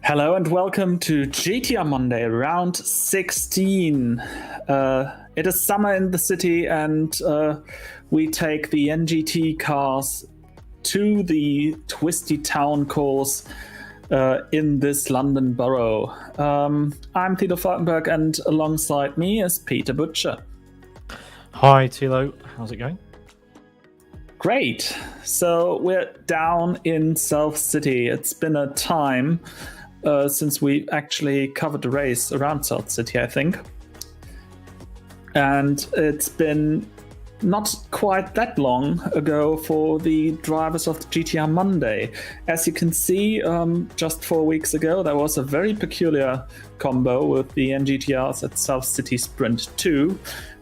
Hello and welcome to GTR Monday, round 16. It is summer in the city and we take the NGT cars to the twisty town course in this London borough. I'm Thilo Falkenberg and alongside me is Peter Butcher. Hi Thilo, how's it going? Great. So we're down in South City. It's been a time since we actually covered the race around South City, I think. And it's been not quite that long ago for the drivers of the GTR Monday. As you can see, just 4 weeks ago, there was a very peculiar combo with the NGTRs at South City Sprint 2,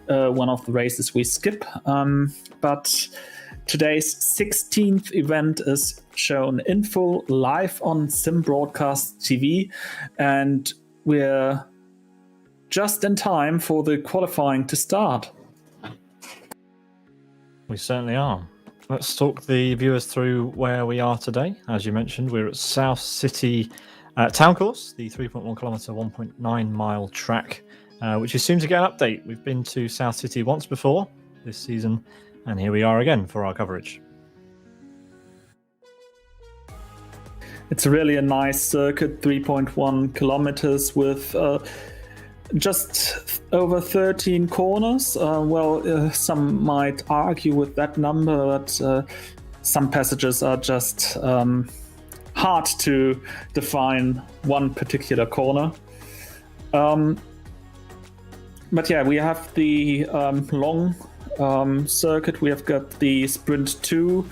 one of the races we skip. But today's 16th event is shown in full live on Sim Broadcast TV, and we're just in time for the qualifying to start. We certainly are. Let's talk the viewers through where we are today. As you mentioned, we're at South City Town Course, the 3.1 kilometre, 1.9 mile track, which is soon to get an update. We've been to South City once before this season, and here we are again for our coverage. It's really a nice circuit, 3.1 kilometers with just over 13 corners. Some might argue with that number, but some passages are just hard to define one particular corner. But yeah, we have the long circuit. We have got the Sprint 2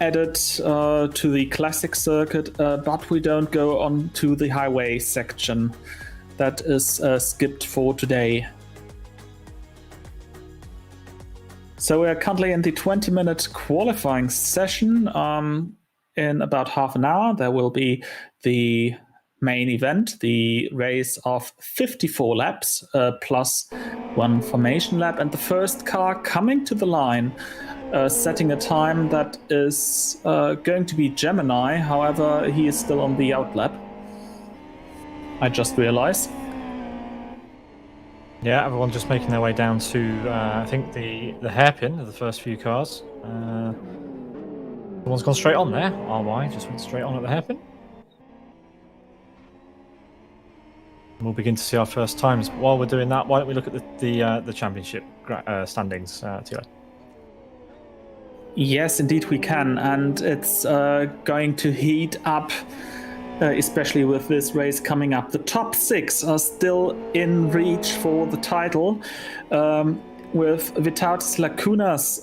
added to the classic circuit, but we don't go on to the highway section. That is skipped for today. So we're currently in the 20-minute qualifying session. In about half an hour, there will be the main event, the race of 54 laps plus one formation lap, and the first car coming to the line, setting a time that is going to be Gemini. However, he is still on the outlap, I just realized. Yeah, everyone's just making their way down to, I think, the hairpin of the first few cars. Someone's gone straight on there. RY just went straight on at the hairpin. We'll begin to see our first times. While we're doing that, why don't we look at the championship standings, Thilo? Yes, indeed we can, and it's going to heat up, especially with this race coming up. The top 6 are still in reach for the title, with Vytautas Lakunas,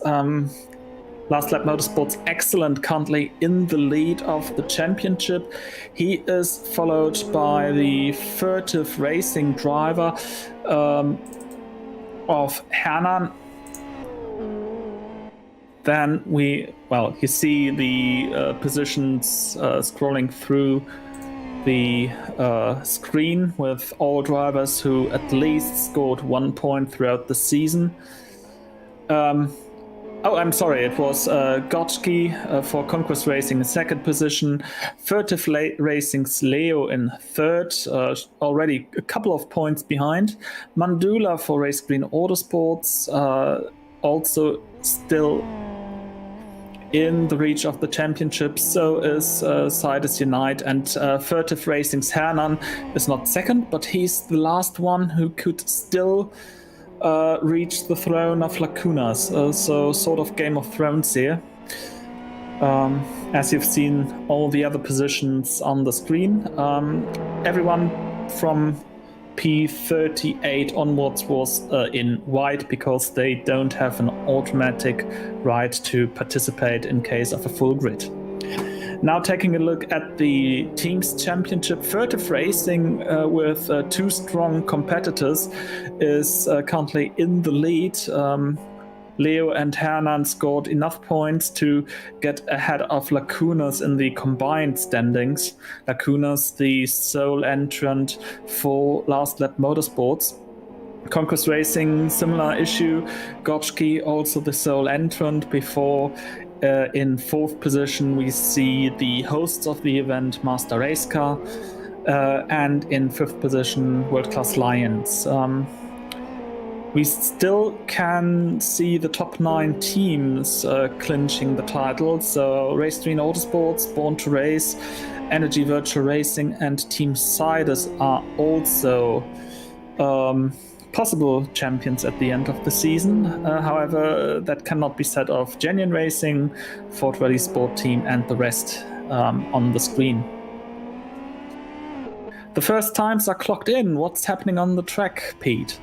Last Lap Motorsports Excellent, currently in the lead of the championship. He is followed by the Furtive Racing driver of Hernan. Then you see the positions scrolling through the screen with all drivers who at least scored 1 point throughout the season. I'm sorry, it was Gotchki for Conquest Racing in second position, Furtive Racing's Leo in third, already a couple of points behind. Mandula for Race Green Autosports, also still in the reach of the championship. So is Sidus Unite, and Furtive Racing's Hernan is not second, but he's the last one who could still reach the throne of Lacunas. So sort of Game of Thrones here. As you've seen all the other positions on the screen, everyone from P38 onwards was in white because they don't have an automatic right to participate in case of a full grid. Now taking a look at the Teams Championship, Furtive Racing with 2 strong competitors is currently in the lead. Leo and Hernan scored enough points to get ahead of Lacunas in the combined standings. Lacunas, the sole entrant for Last Lap Motorsports. Conquest Racing, similar issue. Gotchki, also the sole entrant. Before in fourth position, we see the hosts of the event, Master Race Car. and in 5th position, World Class Lions. We still can see the top 9 teams clinching the title. So Race Green Autosports, Born to Race, Energy Virtual Racing, and Team Sidus are also possible champions at the end of the season. However, that cannot be said of Genuine Racing, Ford Rally Sport Team, and the rest on the screen. The first times are clocked in. What's happening on the track, Pete?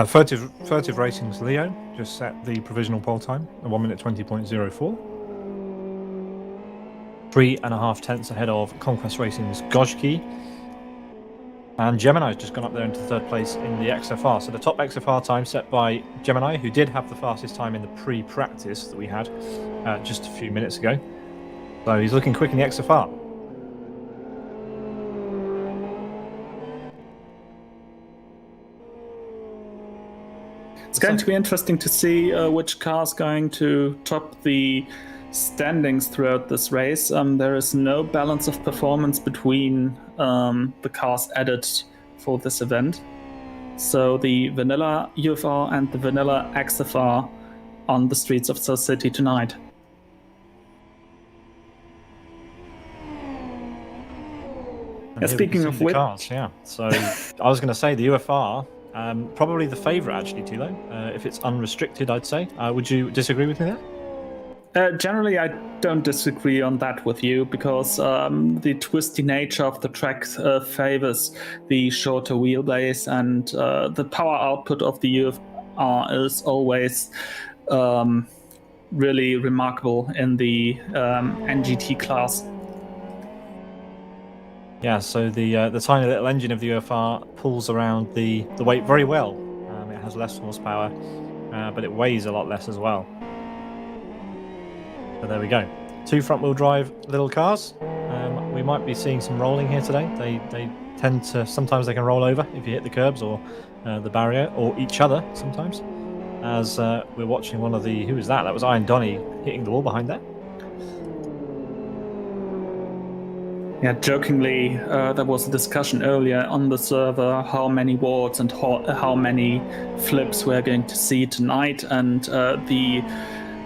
Furtive Racing's Leo just set the provisional pole time at 1 minute 20.04. 3.5 tenths ahead of Conquest Racing's Gojki. And Gemini's just gone up there into 3rd place in the XFR. So the top XFR time set by Gemini, who did have the fastest time in the pre-practice that we had just a few minutes ago. So he's looking quick in the XFR. It's going to be interesting to see which car is going to top the standings throughout this race. There is no balance of performance between the cars added for this event. So the vanilla UFR and the vanilla XFR on the streets of South City tonight. Speaking of which, cars, yeah. So I was going to say the UFR. Probably the favourite, actually, Thilo. If it's unrestricted, I'd say. Would you disagree with me there? Generally, I don't disagree on that with you, because the twisty nature of the track favors the shorter wheelbase, and the power output of the UFR is always really remarkable in the NGT class. Yeah, so the tiny little engine of the UFR pulls around the weight very well. It has less horsepower, but it weighs a lot less as well. So there we go. 2 front-wheel drive little cars. We might be seeing some rolling here today. They tend to, sometimes they can roll over if you hit the curbs or the barrier, or each other sometimes. As we're watching one of the, who was that? That was Iron Donny hitting the wall behind there. Yeah, jokingly, there was a discussion earlier on the server how many wards and how many flips we're going to see tonight, and the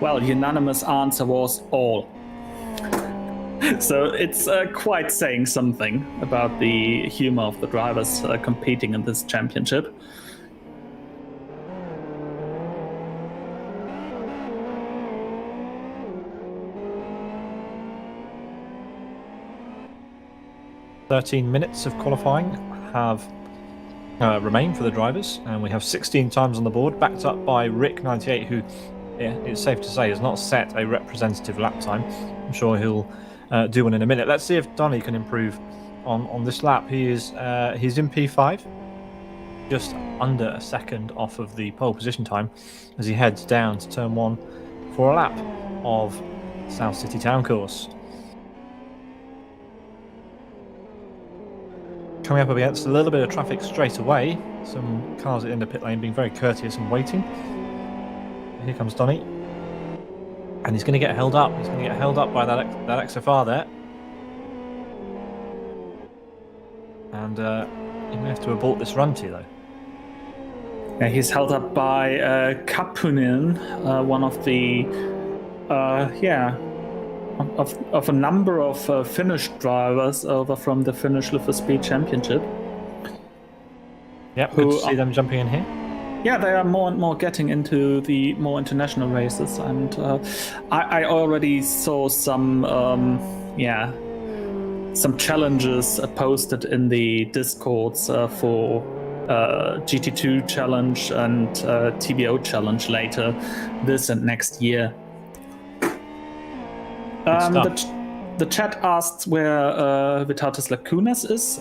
unanimous answer was all. So it's quite saying something about the humor of the drivers competing in this championship. Minutes of qualifying have remained for the drivers, and we have 16 times on the board, backed up by Rick98, who, it's safe to say, has not set a representative lap time. I'm sure he'll do one in a minute. Let's see if Donny can improve on this lap. He's in P5, just under a second off of the pole position time, as he heads down to turn 1 for a lap of South City Town Course. Coming up against a little bit of traffic straight away. Some cars in the pit lane being very courteous and waiting. Here comes Donny. And he's going to get held up. He's going to get held up by that XFR there. And he may have to abort this run, Thilo. Yeah, he's held up by Kapunin, one of the of a number of Finnish drivers over from the Finnish Live for Speed Championship. Yep, good to see them jumping in here. Yeah, they are more and more getting into the more international races, and I already saw some challenges posted in the Discords for GT2 challenge and TBO challenge later this and next year. The chat asks where Vitatis Lacunas is.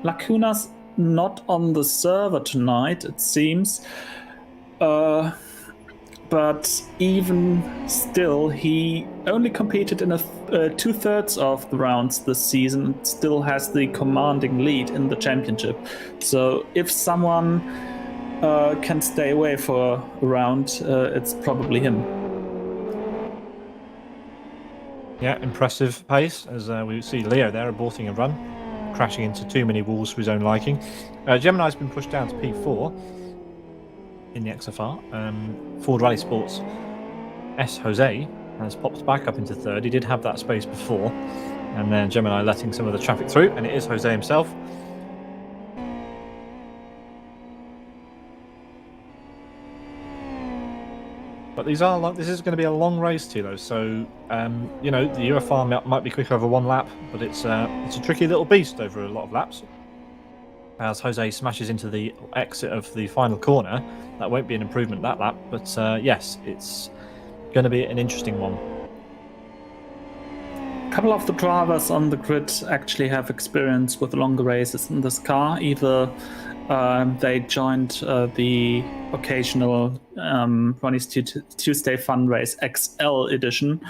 Lacunas not on the server tonight, it seems. But even still, he only competed in 2/3 of the rounds this season and still has the commanding lead in the championship. So if someone can stay away for a round, it's probably him. Yeah, impressive pace as we see Leo there aborting a run. crashing into too many walls for his own liking. Gemini's been pushed down to P4 in the XFR. Ford Rally Sports S. Jose has popped back up into third. He did have that space before, and then Gemini letting some of the traffic through, and it is Jose himself. But this is going to be a long race, Thilo. So, you know, the UFR might be quicker over one lap, but it's a tricky little beast over a lot of laps. As Jose smashes into the exit of the final corner, that won't be an improvement that lap. But yes, it's going to be an interesting one. A couple of the drivers on the grid actually have experience with longer races in this car. Either they joined the occasional Ronnie's Tuesday Fun Race XL edition,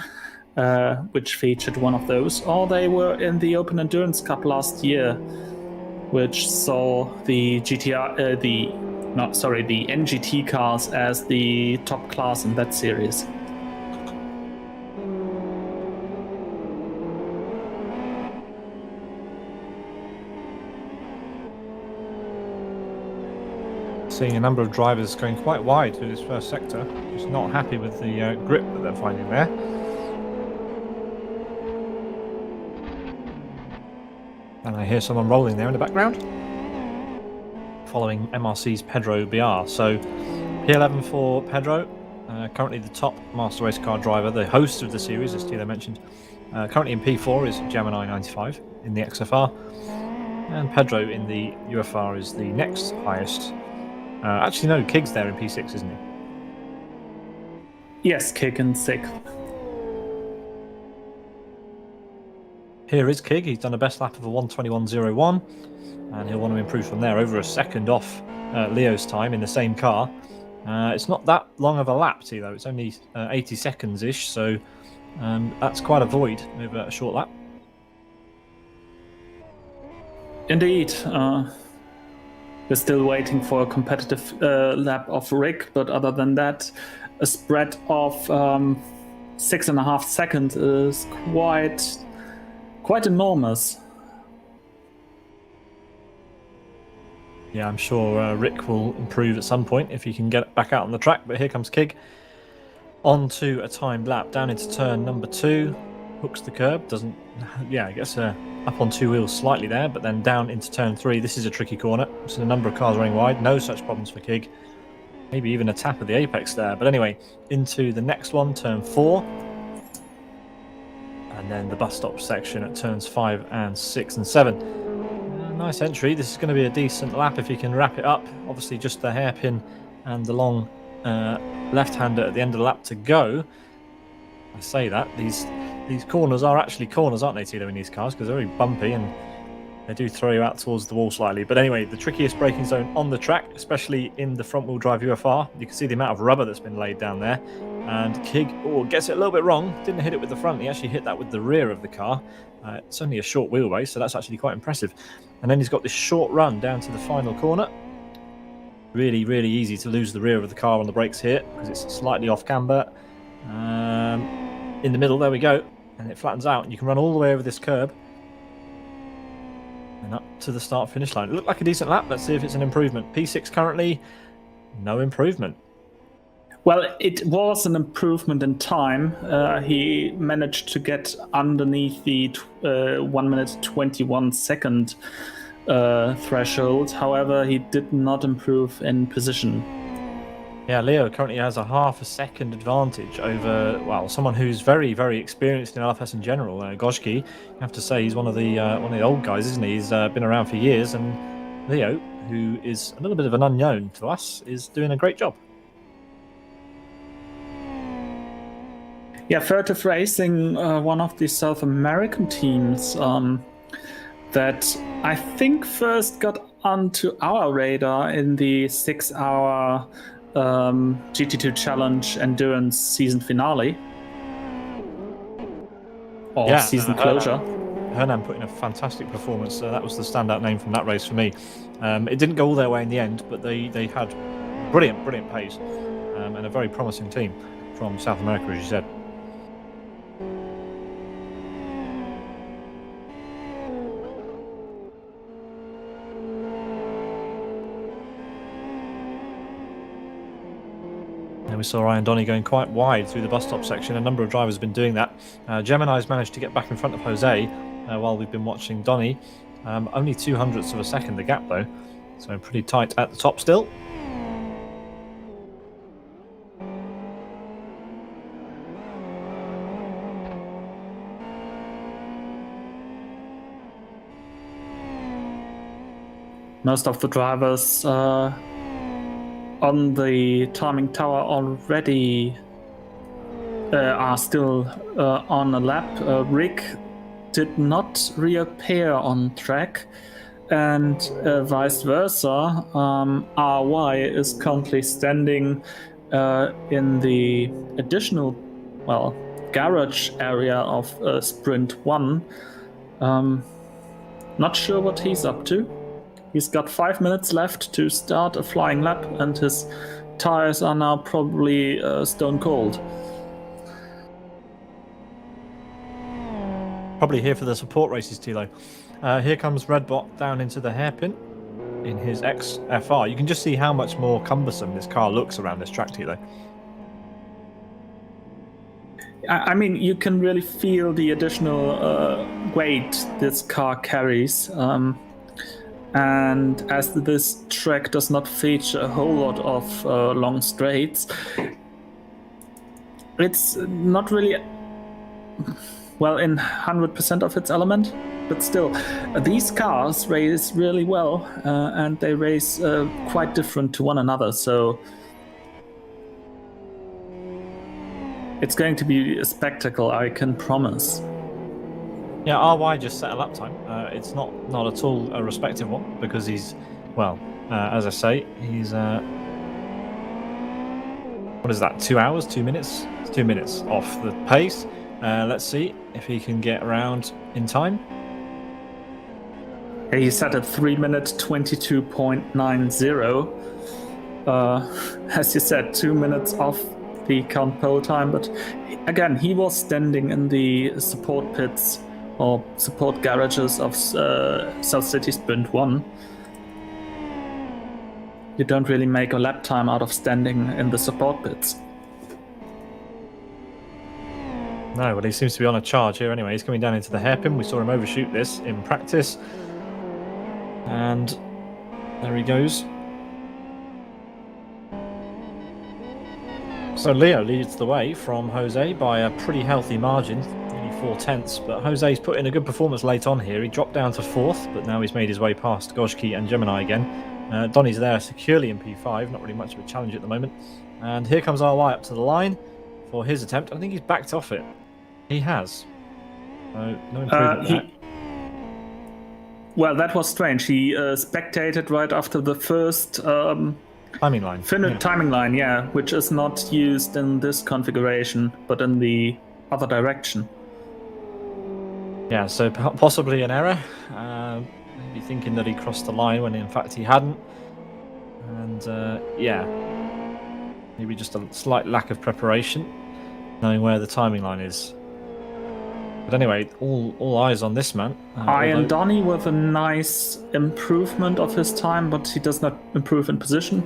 which featured one of those, or they were in the Open Endurance Cup last year, which saw the GTR, the NGT cars as the top class in that series. Seeing a number of drivers going quite wide through this first sector, just not happy with the grip that they're finding there. And I hear someone rolling there in the background, following MRC's Pedro BR. So P11 for Pedro, currently the top master race car driver, the host of the series, as Thilo mentioned. Currently in P4 is Gemini 95 in the XFR, and Pedro in the UFR is the next highest. Actually, no, Kig's there in P6, isn't he? Yes, Kig in 6th. Here is Kig. He's done a best lap of a 1:21.01, and he'll want to improve from there. Over a second off Leo's time in the same car. It's not that long of a lap, though. It's only 80 seconds-ish, so that's quite a void over a short lap. Indeed. We're still waiting for a competitive lap of Rick, but other than that, a spread of 6.5 seconds is quite enormous. Yeah, I'm sure Rick will improve at some point if he can get back out on the track. But here comes Kig onto a timed lap down into turn number 2, hooks the curb, doesn't. Yeah, gets up on 2 wheels slightly there, but then down into turn 3. This is a tricky corner. So a number of cars running wide. No such problems for Kig. Maybe even a tap of the apex there. But anyway, into the next one, turn 4. And then the bus stop section at turns 5 and 6 and 7. Nice entry. This is going to be a decent lap if he can wrap it up. Obviously just the hairpin and the long left-hander at the end of the lap to go. I say that. These corners are actually corners, aren't they, Thilo, in these cars? Because they're very bumpy and they do throw you out towards the wall slightly. But anyway, the trickiest braking zone on the track, especially in the front-wheel drive UFR. You can see the amount of rubber that's been laid down there. And Kig gets it a little bit wrong. Didn't hit it with the front. He actually hit that with the rear of the car. It's only a short wheelbase, so that's actually quite impressive. And then he's got this short run down to the final corner. Really, really easy to lose the rear of the car on the brakes here because it's slightly off camber. In the middle, there we go. And it flattens out. And you can run all the way over this curb. And up to the start-finish line. It looked like a decent lap. Let's see if it's an improvement. P6 currently, no improvement. Well, it was an improvement in time. He managed to get underneath the 1 minute 21 second threshold. However, he did not improve in position. Yeah, Leo currently has a half a second advantage over, well, someone who's very, very experienced in LFS in general. Goshki, you have to say he's one of the old guys, isn't he? He's been around for years, and Leo, who is a little bit of an unknown to us, is doing a great job. Yeah, Furtive Racing, one of the South American teams that I think first got onto our radar in the 6-hour GT2 Challenge Endurance season finale. Or season closure. Hernan put in a fantastic performance. That was the standout name from that race for me. It didn't go all their way in the end, but they had brilliant pace and a very promising team from South America, as you said. we saw Ryan Donny going quite wide through the bus stop section. A number of drivers have been doing that. Gemini's managed to get back in front of Jose while we've been watching Donny. Only 0.02 of a second the gap though, so pretty tight at the top still. Most of the drivers on the timing tower already are still on a lap. Rick did not reappear on track, and vice versa. RY is currently standing in the additional, garage area of Sprint 1. Not sure what he's up to. He's got 5 minutes left to start a flying lap, and his tires are now probably stone cold. Probably here for the support races, Thilo. Here comes Redbot down into the hairpin in his XFR. You can just see how much more cumbersome this car looks around this track, Thilo. I mean, you can really feel the additional weight this car carries. And as this track does not feature a whole lot of long straights, it's not really in 100% of its element. But still, these cars race really well, and they race quite different to one another. So it's going to be a spectacle, I can promise. Yeah, RY just set a lap time. It's not at all a respective one, because he's, as I say, he's, what is that, 2 hours, 2 minutes? It's 2 minutes off the pace. Let's see if he can get around in time. He set a 3 minute 22.90. As you said, 2 minutes off the count pole time, but again, he was standing in the support pits or support garages of South City Sprint 1. You don't really make a lap time out of standing in the support pits. No, but he seems to be on a charge here anyway. He's coming down into the hairpin. We saw him overshoot this in practice. And there he goes. So Leo leads the way from Jose by a pretty healthy margin. 4/10, but Jose's put in a good performance late on here. He dropped down to 4th, but now he's made his way past Gojki and Gemini again. Donny's there securely in P5, not really much of a challenge at the moment. And here comes RY up to the line for his attempt. I think he's backed off it. He has. So no improvement there. Well, that was strange. He spectated right after the first timing line. Timing line, yeah, which is not used in this configuration, but in the other direction. Yeah, so possibly an error. Maybe thinking that he crossed the line when in fact he hadn't. And maybe just a slight lack of preparation, knowing where the timing line is. But anyway, all eyes on this man. Ian Donny with a nice improvement of his time, but he does not improve in position.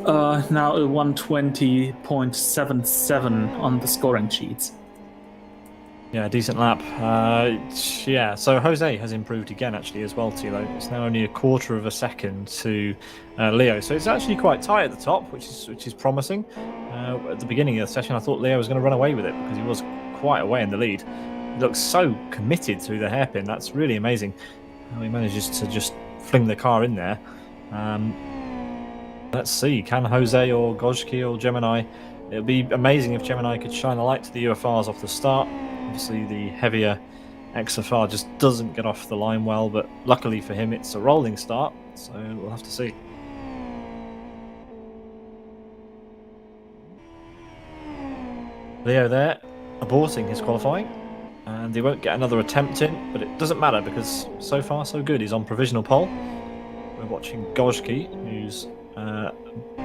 Now a 120.77 on the scoring sheets. Yeah, decent lap. So Jose has improved again actually as well, Thilo. It's now only a 1/4 of a second to Leo. So it's actually quite tight at the top, which is promising. At the beginning of the session, I thought Leo was going to run away with it because he was quite away in the lead. He looks so committed through the hairpin. That's really amazing how he manages to just fling the car in there. Let's see, can Jose or Gojki or Gemini? It would be amazing if Gemini could shine a light to the UFRs off the start. Obviously, the heavier XFR just doesn't get off the line well, but luckily for him, it's a rolling start, so we'll have to see. Leo there, aborting his qualifying, and he won't get another attempt in, but it doesn't matter because so far so good. He's on provisional pole. We're watching Gojki, who's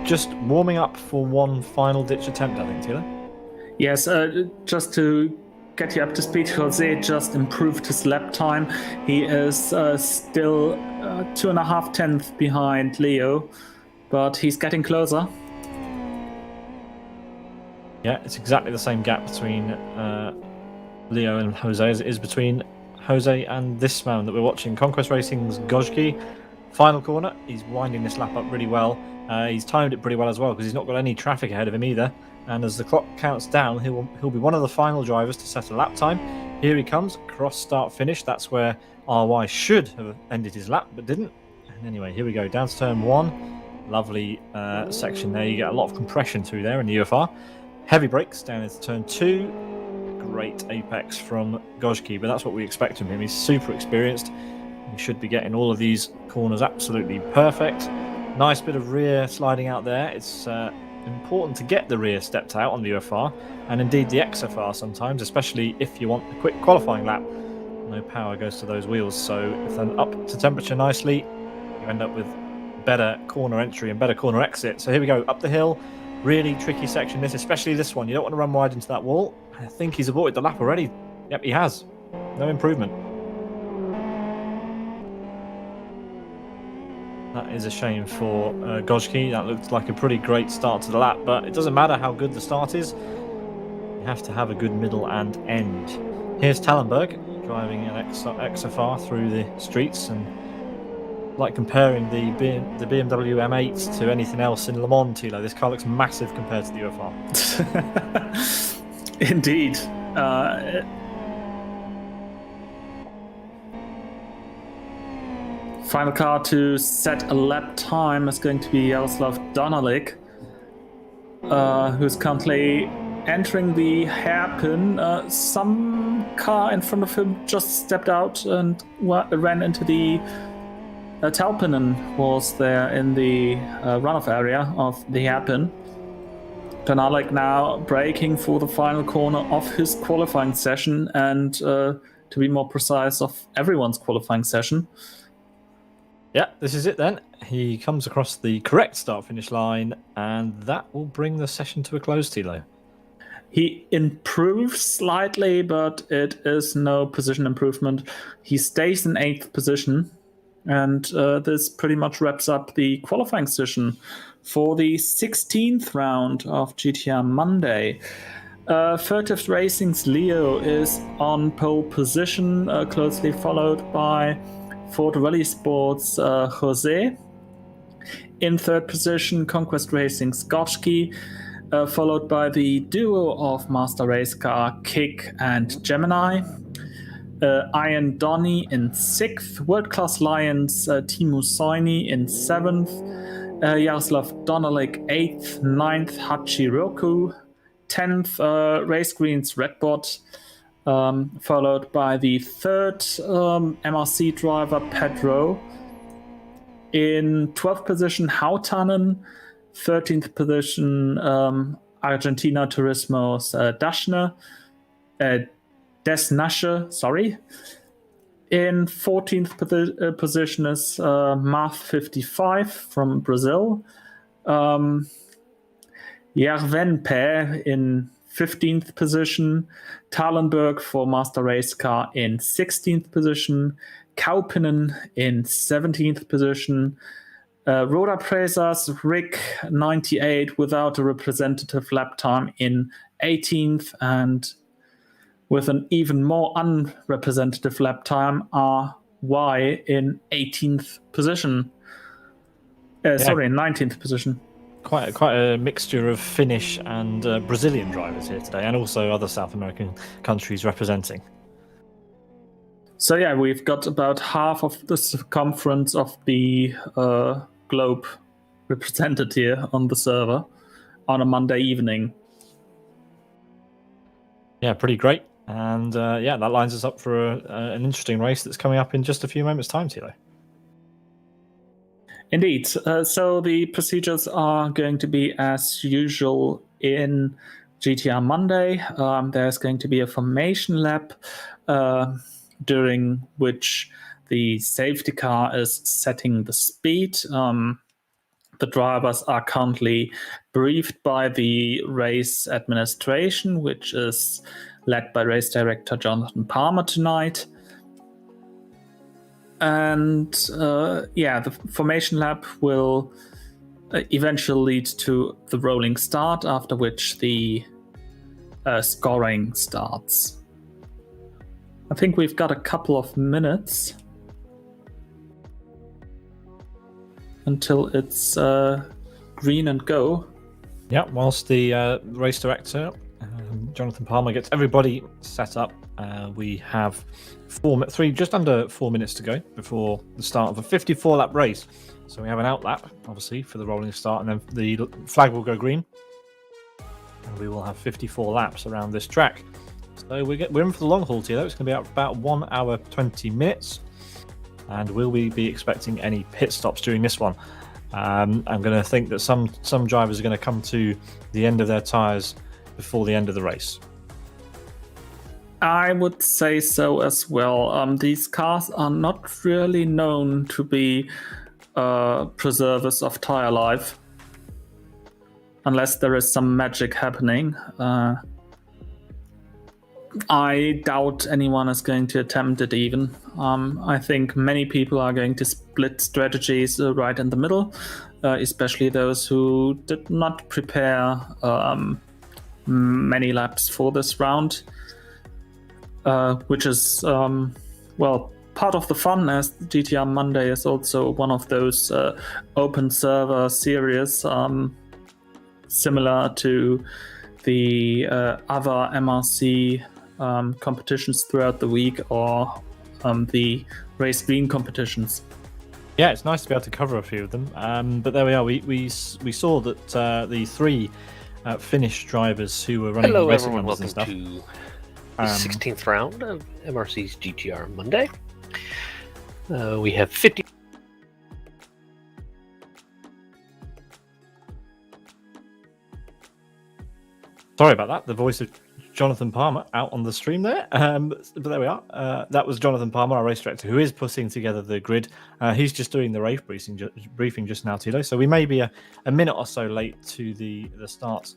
just warming up for one final ditch attempt, I think, Thilo. Yes, just to get you up to speed, Jose just improved his lap time. He is still 2.5 tenths behind Leo, but he's getting closer. Yeah, it's exactly the same gap between Leo and Jose as it is between Jose and this man that we're watching. Conquest Racing's Gojki. Final corner. He's winding this lap up really well. He's timed it pretty well as well because he's not got any traffic ahead of him either. And as the clock counts down, he'll be one of the final drivers to set a lap time. Here he comes, cross start finish. That's where RY should have ended his lap, but didn't. And anyway, here we go, down to turn 1. Lovely section there. You get a lot of compression through there in the UFR. Heavy brakes down into turn 2. Great apex from Gojki, but that's what we expect from him. He's super experienced. He should be getting all of these corners absolutely perfect. Nice bit of rear sliding out there. It's important to get the rear stepped out on the UFR, and indeed the XFR sometimes, especially if you want a quick qualifying lap. No power goes to those wheels, so if they're up to temperature nicely, you end up with better corner entry and better corner exit. So here we go, up the hill. Really tricky section, this, especially this one. You don't want to run wide into that wall. I think he's aborted the lap already. Yep, he has. No improvement. That is a shame for Gojki. That looked like a pretty great start to the lap, but it doesn't matter how good the start is. You have to have a good middle and end. Here's Tallenberg driving an XFR through the streets, and like comparing the BMW M8 to anything else in Le Mans, Thilo, this car looks massive compared to the UFR. Indeed. Final car to set a lap time is going to be Jaroslav Donalik, who's currently entering the hairpin. Some car in front of him just stepped out and ran into the tailpin and was there in the runoff area of the hairpin. Donalik now braking for the final corner of his qualifying session, and to be more precise, of everyone's qualifying session. Yeah, this is it then. He comes across the correct start-finish line, and that will bring the session to a close, Thilo. He improves slightly, but it is no position improvement. He stays in 8th position, and this pretty much wraps up the qualifying session for the 16th round of GTR Monday. Furtive Racing's Leo is on pole position, closely followed by Ford Rally Sports Jose. In 3rd position, Conquest Racing's Gotchki, followed by the duo of Master Race Car Kick and Gemini. Ian Donny in 6th, World Class Lions Timu Soini in 7th, Jaroslav Donalik 8th, 9th Hachiroku, 10th Race Green's Redbot, followed by the 3rd MRC driver Pedro. In 12th position Hautanen, 13th position Argentina Turismo's Desnasche, sorry. In 14th position is Math 55 from Brazil. Järvenpää in 15th position. Tallenberg for Master Race Car in 16th position. Kaupinen in 17th position. Roda Presas Rick 98 without a representative lap time in 18th, and with an even more unrepresentative lap time, RY in 18th position. Sorry, 19th position. Quite a mixture of Finnish and Brazilian drivers here today, and also other South American countries representing. So yeah, we've got about half of the circumference of the globe represented here on the server on a Monday evening. Yeah, pretty great. And that lines us up for an interesting race that's coming up in just a few moments' time, Thilo. Indeed. So the procedures are going to be as usual in GTR Monday. There's going to be a formation lap during which the safety car is setting the speed. The drivers are currently briefed by the race administration, which is led by race director Jonathan Palmer tonight. And the formation lap will eventually lead to the rolling start, after which the scoring starts. I think we've got a couple of minutes until it's green and go. Yeah, whilst the race director, Jonathan Palmer, gets everybody set up, we have just under 4 minutes to go before the start of a 54-lap race. So we have an outlap, obviously, for the rolling start, and then the flag will go green. And we will have 54 laps around this track. So we're in for the long haul here, though. It's going to be about 1 hour, 20 minutes. And will we be expecting any pit stops during this one? I'm going to think that some drivers are going to come to the end of their tyres before the end of the race. I would say so as well. These cars are not really known to be preservers of tyre life, unless there is some magic happening. I doubt anyone is going to attempt it even. I think many people are going to split strategies right in the middle, especially those who did not prepare many laps for this round, which is, part of the fun, as GTR Monday is also one of those open server series, similar to the other MRC competitions throughout the week, or the race green competitions. Yeah, it's nice to be able to cover a few of them. But there we are. We saw that the three Finnish drivers who were running Hello, racing everyone. numbers Welcome and stuff. to the 16th round of MRC's GTR Monday. We have 50. Sorry about that. The voice of Jonathan Palmer out on the stream there. But there we are. That was Jonathan Palmer, our race director, who is putting together the grid. He's just doing the race briefing just now, Thilo. So we may be a minute or so late to the start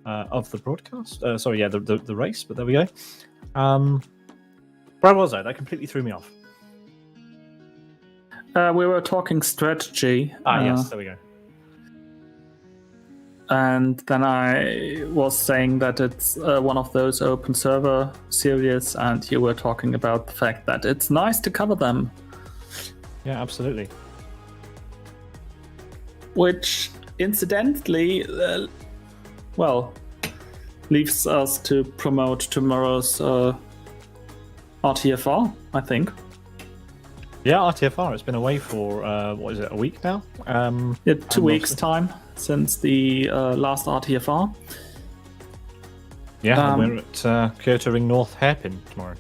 of the broadcast. The race. But there we go. Where was I? That completely threw me off. We were talking strategy. Yes, there we go. And then I was saying that it's one of those open server series, and you were talking about the fact that it's nice to cover them. Yeah, absolutely. Which, incidentally, leaves us to promote tomorrow's RTFR, I think. Yeah, RTFR. It's been away for, a week now? 2 weeks' time since the last RTFR. Yeah, we're at Kyoto Ring North Hairpin tomorrow.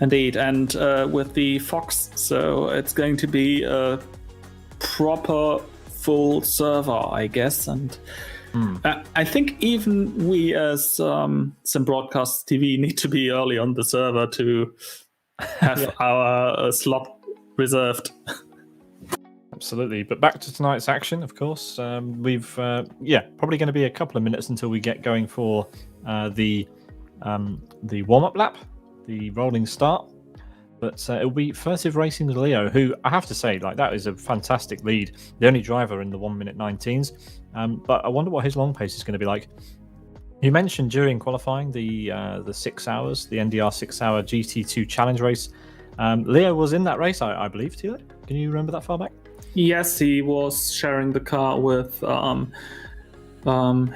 Indeed, and with the Fox, so it's going to be a proper full server, I guess. And I think even we as some broadcast TV need to be early on the server to have our slot reserved. Absolutely. But back to tonight's action, of course. We've probably going to be a couple of minutes until we get going for the warm-up lap, the rolling start. But it'll be Furtive Racing's Leo, who I have to say, that is a fantastic lead. The only driver in the 1 minute 19s. But I wonder what his long pace is going to be like. You mentioned during qualifying the 6 hours, the NDR 6-hour GT2 challenge race. Leo was in that race, I believe, Thilo. Can you remember that far back? Yes, he was sharing the car with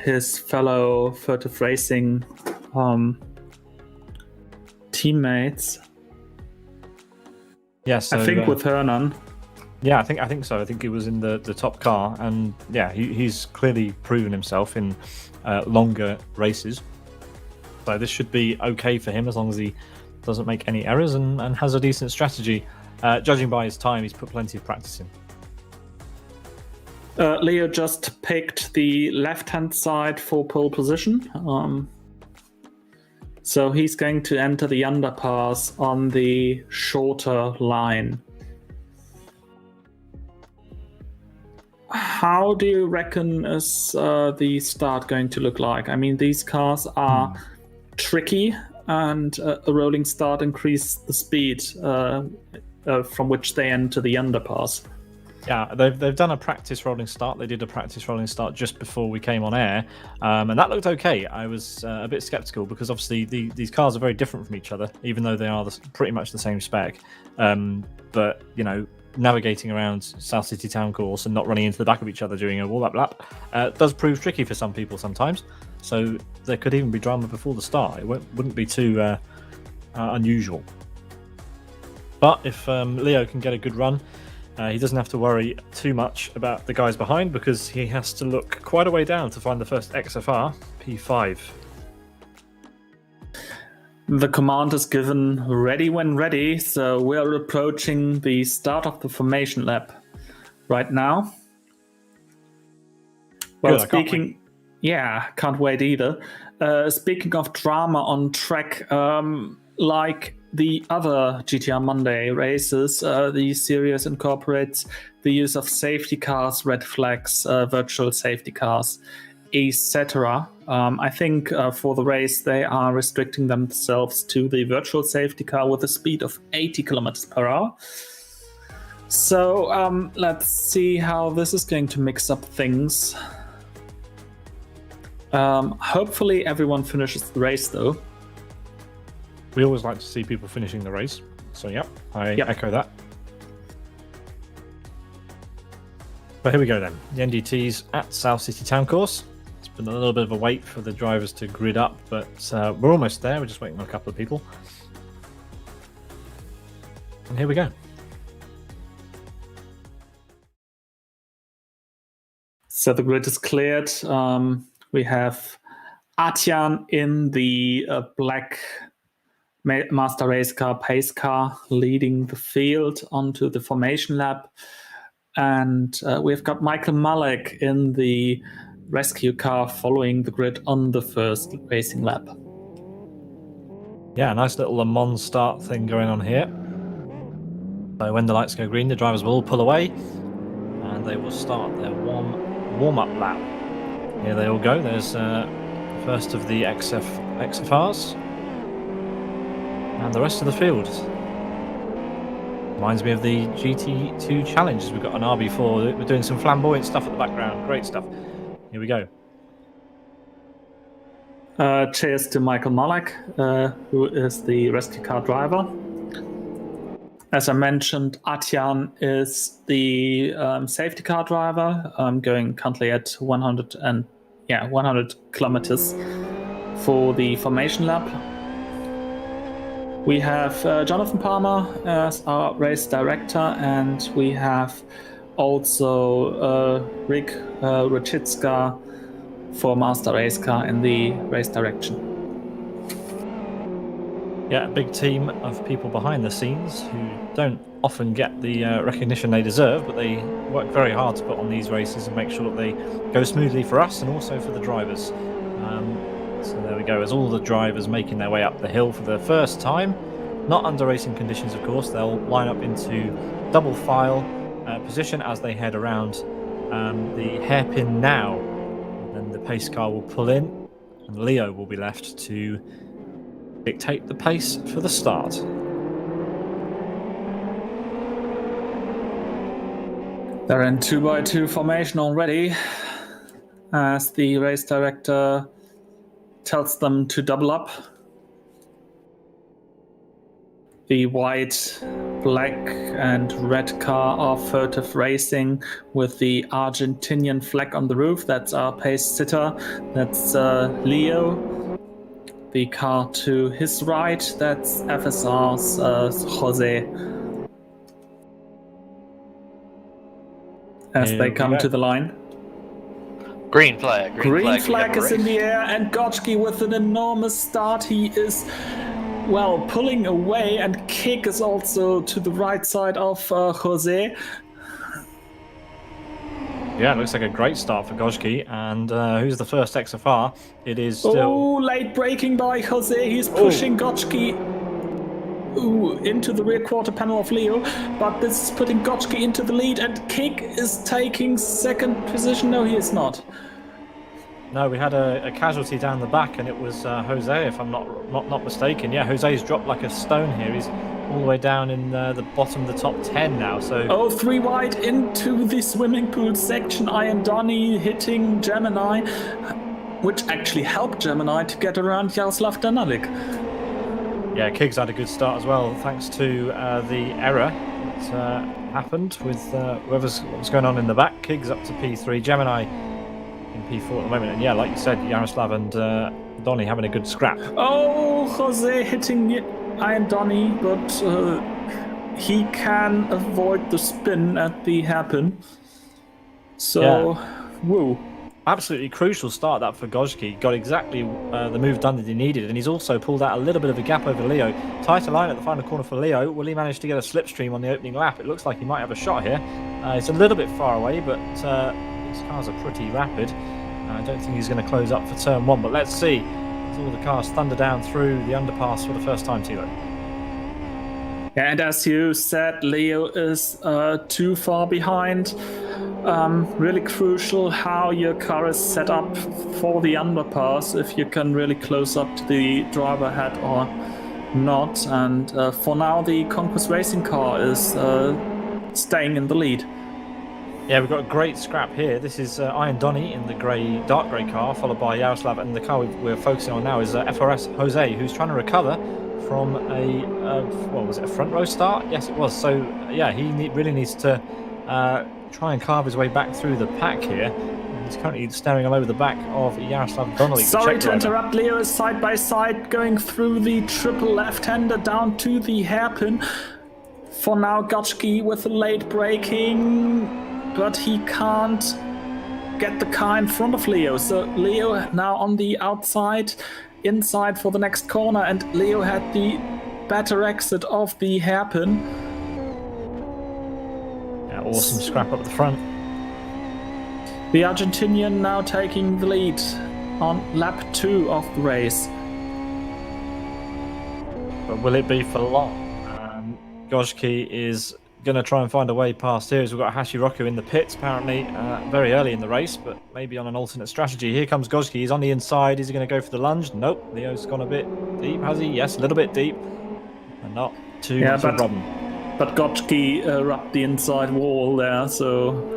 his fellow Furtive Racing teammates. Yes, I think with Hernan. Yeah, I think so. I think he was in the top car, and yeah, he's clearly proven himself in longer races. So this should be okay for him as long as he doesn't make any errors and has a decent strategy. Judging by his time, he's put plenty of practice in. Leo just picked the left-hand side for pole position. So he's going to enter the underpass on the shorter line. How do you reckon is the start going to look like? I mean, these cars are tricky, and a rolling start increases the speed from which they enter the underpass. Yeah, they've done a practice rolling start. They did a practice rolling start just before we came on air, and that looked okay. I was a bit skeptical because obviously these cars are very different from each other, even though they are pretty much the same spec. But you know, navigating around South City Town Course and not running into the back of each other during a warm-up lap does prove tricky for some people sometimes. So there could even be drama before the start. It wouldn't be too unusual. But if Leo can get a good run, he doesn't have to worry too much about the guys behind because he has to look quite a way down to find the first XFR P5. The command is given ready when ready, so we are approaching the start of the formation lap right now. Well, Good, can't wait either. Speaking of drama on track, like the other GTR Monday races, the series incorporates the use of safety cars, red flags, virtual safety cars, etc. I think for the race they are restricting themselves to the virtual safety car with a speed of 80 kilometers per hour. So let's see how this is going to mix up things. Hopefully everyone finishes the race though. We always like to see people finishing the race. So yeah, I echo that. But here we go then. The NDT's at South City Town Course. It's been a little bit of a wait for the drivers to grid up, but we're almost there. We're just waiting on a couple of people. And here we go. So the grid is cleared. We have Atyan in the black Master Race Car, pace car, leading the field onto the formation lap. And we've got Michael Malek in the rescue car following the grid on the first racing lap. Yeah, nice little Le Mans start thing going on here. So when the lights go green, the drivers will all pull away and they will start their warm-up lap. Here they all go. There's first of the XFRs and the rest of the field. Reminds me of the GT2 challenges. We've got an RB4. We're doing some flamboyant stuff at the background. Great stuff. Here we go. Cheers to Michael Malek, who is the rescue car driver. As I mentioned, Atyan is the safety car driver, going currently at 100 kilometers for the formation lap. We have Jonathan Palmer as our race director, and we have also Rick Rachitska for Master Race Car in the race direction. Yeah, a big team of people behind the scenes who don't often get the recognition they deserve, but they work very hard to put on these races and make sure that they go smoothly for us and also for the drivers. So there we go, as all the drivers making their way up the hill for the first time. Not under racing conditions, of course. They'll line up into double file position as they head around the hairpin now. And the pace car will pull in, and Leo will be left to dictate the pace for the start. They're in 2x2 formation already, as the race director tells them to double up. The white, black and red car of Furtive Racing with the Argentinian flag on the roof. That's our pace sitter. That's Leo. The car to his right, that's FSR's Jose. As they come to the line. Green flag. Green flag is in the air, and Gotchki with an enormous start. He is, well, pulling away, and Kick is also to the right side of Jose. Yeah, it looks like a great start for Gotchki. And who's the first XFR? It is still... Oh, late braking by Jose. He's pushing Gotchki into the rear quarter panel of Leo, but this is putting Gotchki into the lead, and Kick is taking second position. No, he is not. No, we had a casualty down the back, and it was Jose, if I'm not mistaken. Yeah, Jose's dropped like a stone here. He's all the way down in the bottom of the top 10 now. So Oh, 3 wide into the swimming pool section. Ian Donny hitting Gemini, which actually helped Gemini to get around Jaroslav Danalik. yeah, Kiggs had a good start as well, thanks to the error that happened with what was going on in the back. Kiggs up to P3, Gemini in P4 at the moment, and yeah, like you said, Jaroslav and Donny having a good scrap. Oh, Jose hitting Ian Donny, but he can avoid the spin at the hairpin. So, woo. Absolutely crucial start that for Gojki. Got exactly the move done that he needed, and he's also pulled out a little bit of a gap over Leo. Tighter line at the final corner for Leo. Will he manage to get a slipstream on the opening lap? It looks like he might have a shot here. It's a little bit far away, but his cars are pretty rapid. I don't think he's going to close up for turn 1, but let's see. As all the cars thunder down through the underpass for the first time, Thilo. Yeah, and as you said, Leo is too far behind. Really crucial how your car is set up for the underpass, if you can really close up to the driver ahead or not. And for now, the Conquest Racing car is staying in the lead. Yeah, we've got a great scrap here. This is Ian Donny in the dark grey car, followed by Jaroslav, and the car we're focusing on now is FRS Jose, who's trying to recover from a front row start? Yes, it was. So yeah, he really needs to try and carve his way back through the pack here. He's currently staring all over the back of Jaroslav Donnelly. Sorry to interrupt, Leo is side by side going through the triple left-hander down to the hairpin. For now, Gotchki with the late braking, but he can't get the car in front of Leo. So Leo now on the outside, inside for the next corner, and Leo had the better exit of the hairpin. Yeah, awesome scrap up the front. The Argentinian now taking the lead on lap 2 of the race. But will it be for long? Gojki is going to try and find a way past here, as we've got Hashiroku in the pits apparently very early in the race, but maybe on an alternate strategy. Here comes Gojki. He's on the inside. Is he going to go for the lunge? Nope. Leo's gone a bit deep, has he? Yes, a little bit deep. And not too much of a problem. But Gojki rubbed the inside wall there, so...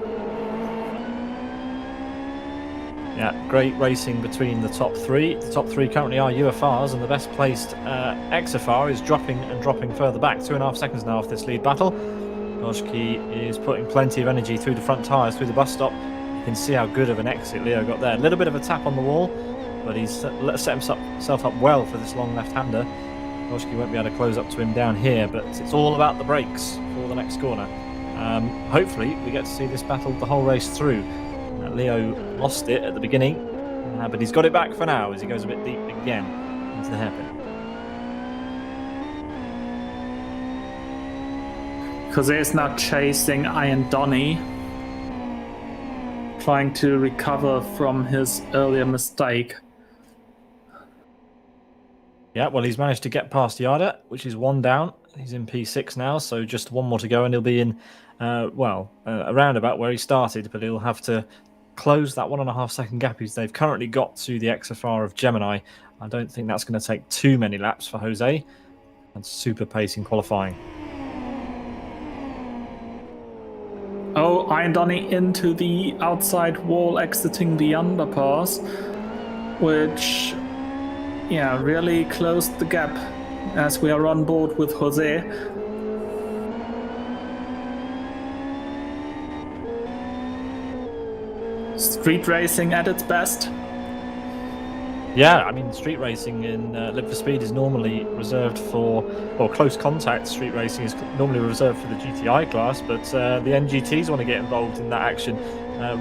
Yeah, great racing between the top 3. The top 3 currently are UFRs, and the best placed XFR is dropping further back. 2.5 seconds now off this lead battle. Gojki is putting plenty of energy through the front tyres, through the bus stop. You can see how good of an exit Leo got there. A little bit of a tap on the wall, but he's set himself up well for this long left-hander. Gojki won't be able to close up to him down here, but it's all about the brakes for the next corner. Hopefully, we get to see this battle the whole race through. Leo lost it at the beginning, but he's got it back for now as he goes a bit deep again into the hairpin. Jose is now chasing Ian Donny, trying to recover from his earlier mistake. Yeah, well, he's managed to get past Yada, which is 1 down. He's in P6 now, so just 1 more to go, and he'll be in, around about where he started, but he'll have to close that 1.5 second gap they've currently got to the XFR of Gemini. I don't think that's going to take too many laps for Jose. And super pace in qualifying. Oh, Ian Donny into the outside wall, exiting the underpass, which, yeah, really closed the gap as we are on board with Jose. Street racing at its best. Yeah, I mean, street racing in Live for Speed is normally reserved for, well, close contact street racing is normally reserved for the GTI class, but the NGTs want to get involved in that action.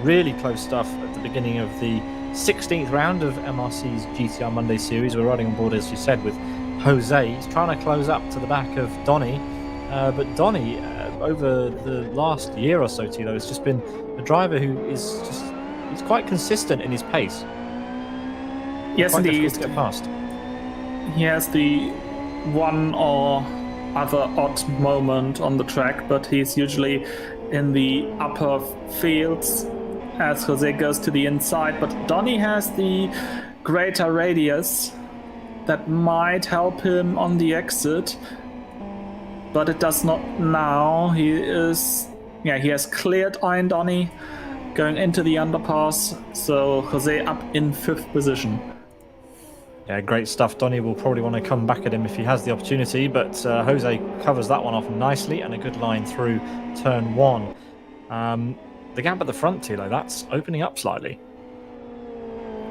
Really close stuff at the beginning of the 16th round of MRC's GTR Monday series. We're riding on board, as you said, with Jose. He's trying to close up to the back of Donny, but Donny, over the last year or so, Thilo, has just been a driver who is just, he's quite consistent in his pace. Yes, quite indeed. difficult to get past. He has the one or other odd moment on the track, but he's usually in the upper fields as Jose goes to the inside, but Donny has the greater radius that might help him on the exit, but it does not now. He has cleared Iron Donny going into the underpass, so Jose up in 5th position. Yeah, great stuff. Donny will probably want to come back at him if he has the opportunity, but Jose covers that one off nicely, and a good line through turn 1. The gap at the front, Thilo, that's opening up slightly.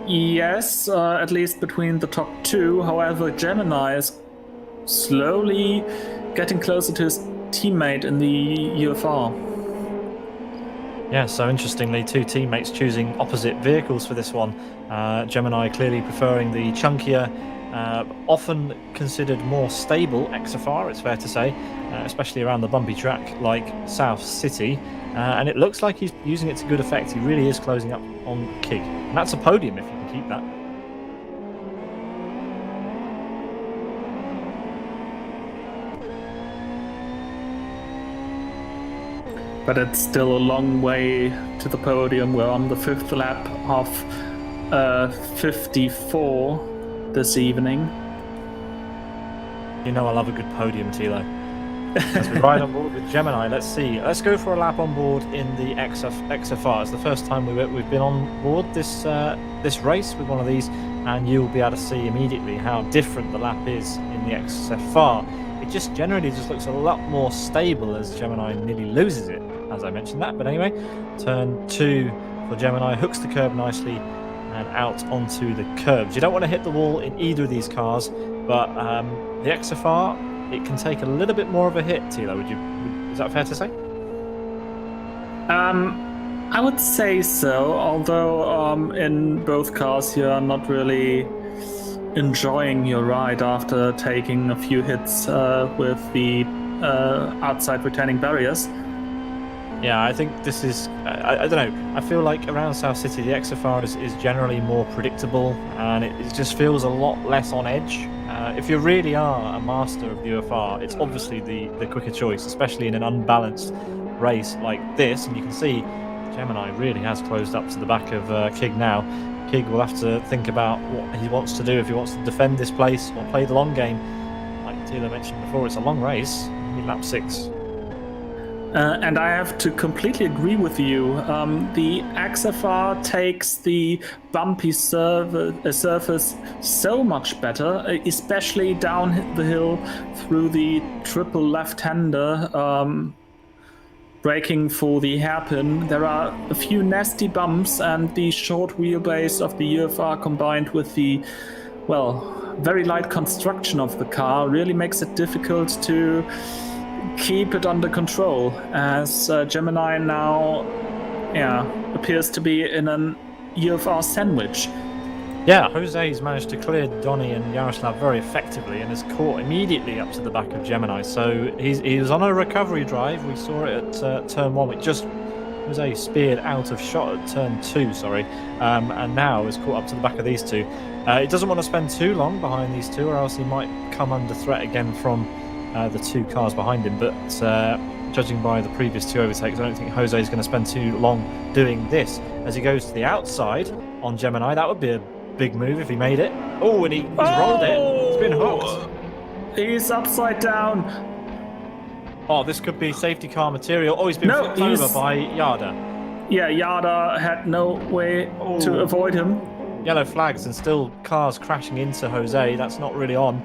Yes, at least between the top 2. However, Gemini is slowly getting closer to his teammate in the UFR. Yeah, so interestingly, 2 teammates choosing opposite vehicles for this one. Gemini clearly preferring the chunkier, often considered more stable XFR, it's fair to say, especially around the bumpy track like South City. And it looks like he's using it to good effect. He really is closing up on Kig. And that's a podium if you can keep that. But it's still a long way to the podium. We're on the 5th lap of 54 this evening. You know I love a good podium, Thilo. As we ride on board with Gemini, let's see. Let's go for a lap on board in the XFR. It's the first time we've been on board this race with one of these, and you'll be able to see immediately how different the lap is in the XFR. It just generally looks a lot more stable as Gemini nearly loses it, as I mentioned that. But anyway, turn 2 for Gemini, hooks the curb nicely and out onto the curbs. You don't want to hit the wall in either of these cars, but the XFR, it can take a little bit more of a hit, Thilo. Is that fair to say? I would say so, although in both cars you are not really enjoying your ride after taking a few hits with the outside retaining barriers. Yeah, I think this is, I don't know, I feel like around South City the XFR is generally more predictable, and it just feels a lot less on edge. If you really are a master of the UFR, it's obviously the quicker choice, especially in an unbalanced race like this. And you can see Gemini really has closed up to the back of Kig now. Kig will have to think about what he wants to do, if he wants to defend this place or play the long game. Like Thilo mentioned before, it's a long race. Lap 6. And I have to completely agree with you. The XFR takes the bumpy surface so much better, especially down the hill through the triple left-hander, braking for the hairpin. There are a few nasty bumps, and the short wheelbase of the UFR combined with the, very light construction of the car really makes it difficult to keep it under control, as Gemini now appears to be in an UFR sandwich. Yeah, Jose's managed to clear Donny and Yaroslav very effectively and has caught immediately up to the back of Gemini. So he was on a recovery drive. We saw it at turn 1. Jose speared out of shot at turn 2, and now is caught up to the back of these two. He doesn't want to spend too long behind these two, or else he might come under threat again from the 2 cars behind him. But judging by the previous 2 overtakes, I don't think Jose is going to spend too long doing this. As he goes to the outside on Gemini, that would be a big move if he made it. Oh, and he's rolled it. It's been hooked. He's upside down. Oh, this could be safety car material. Oh, he's been flipped over by Yada. Yeah, Yada had no way to avoid him. Yellow flags and still cars crashing into Jose. That's not really on.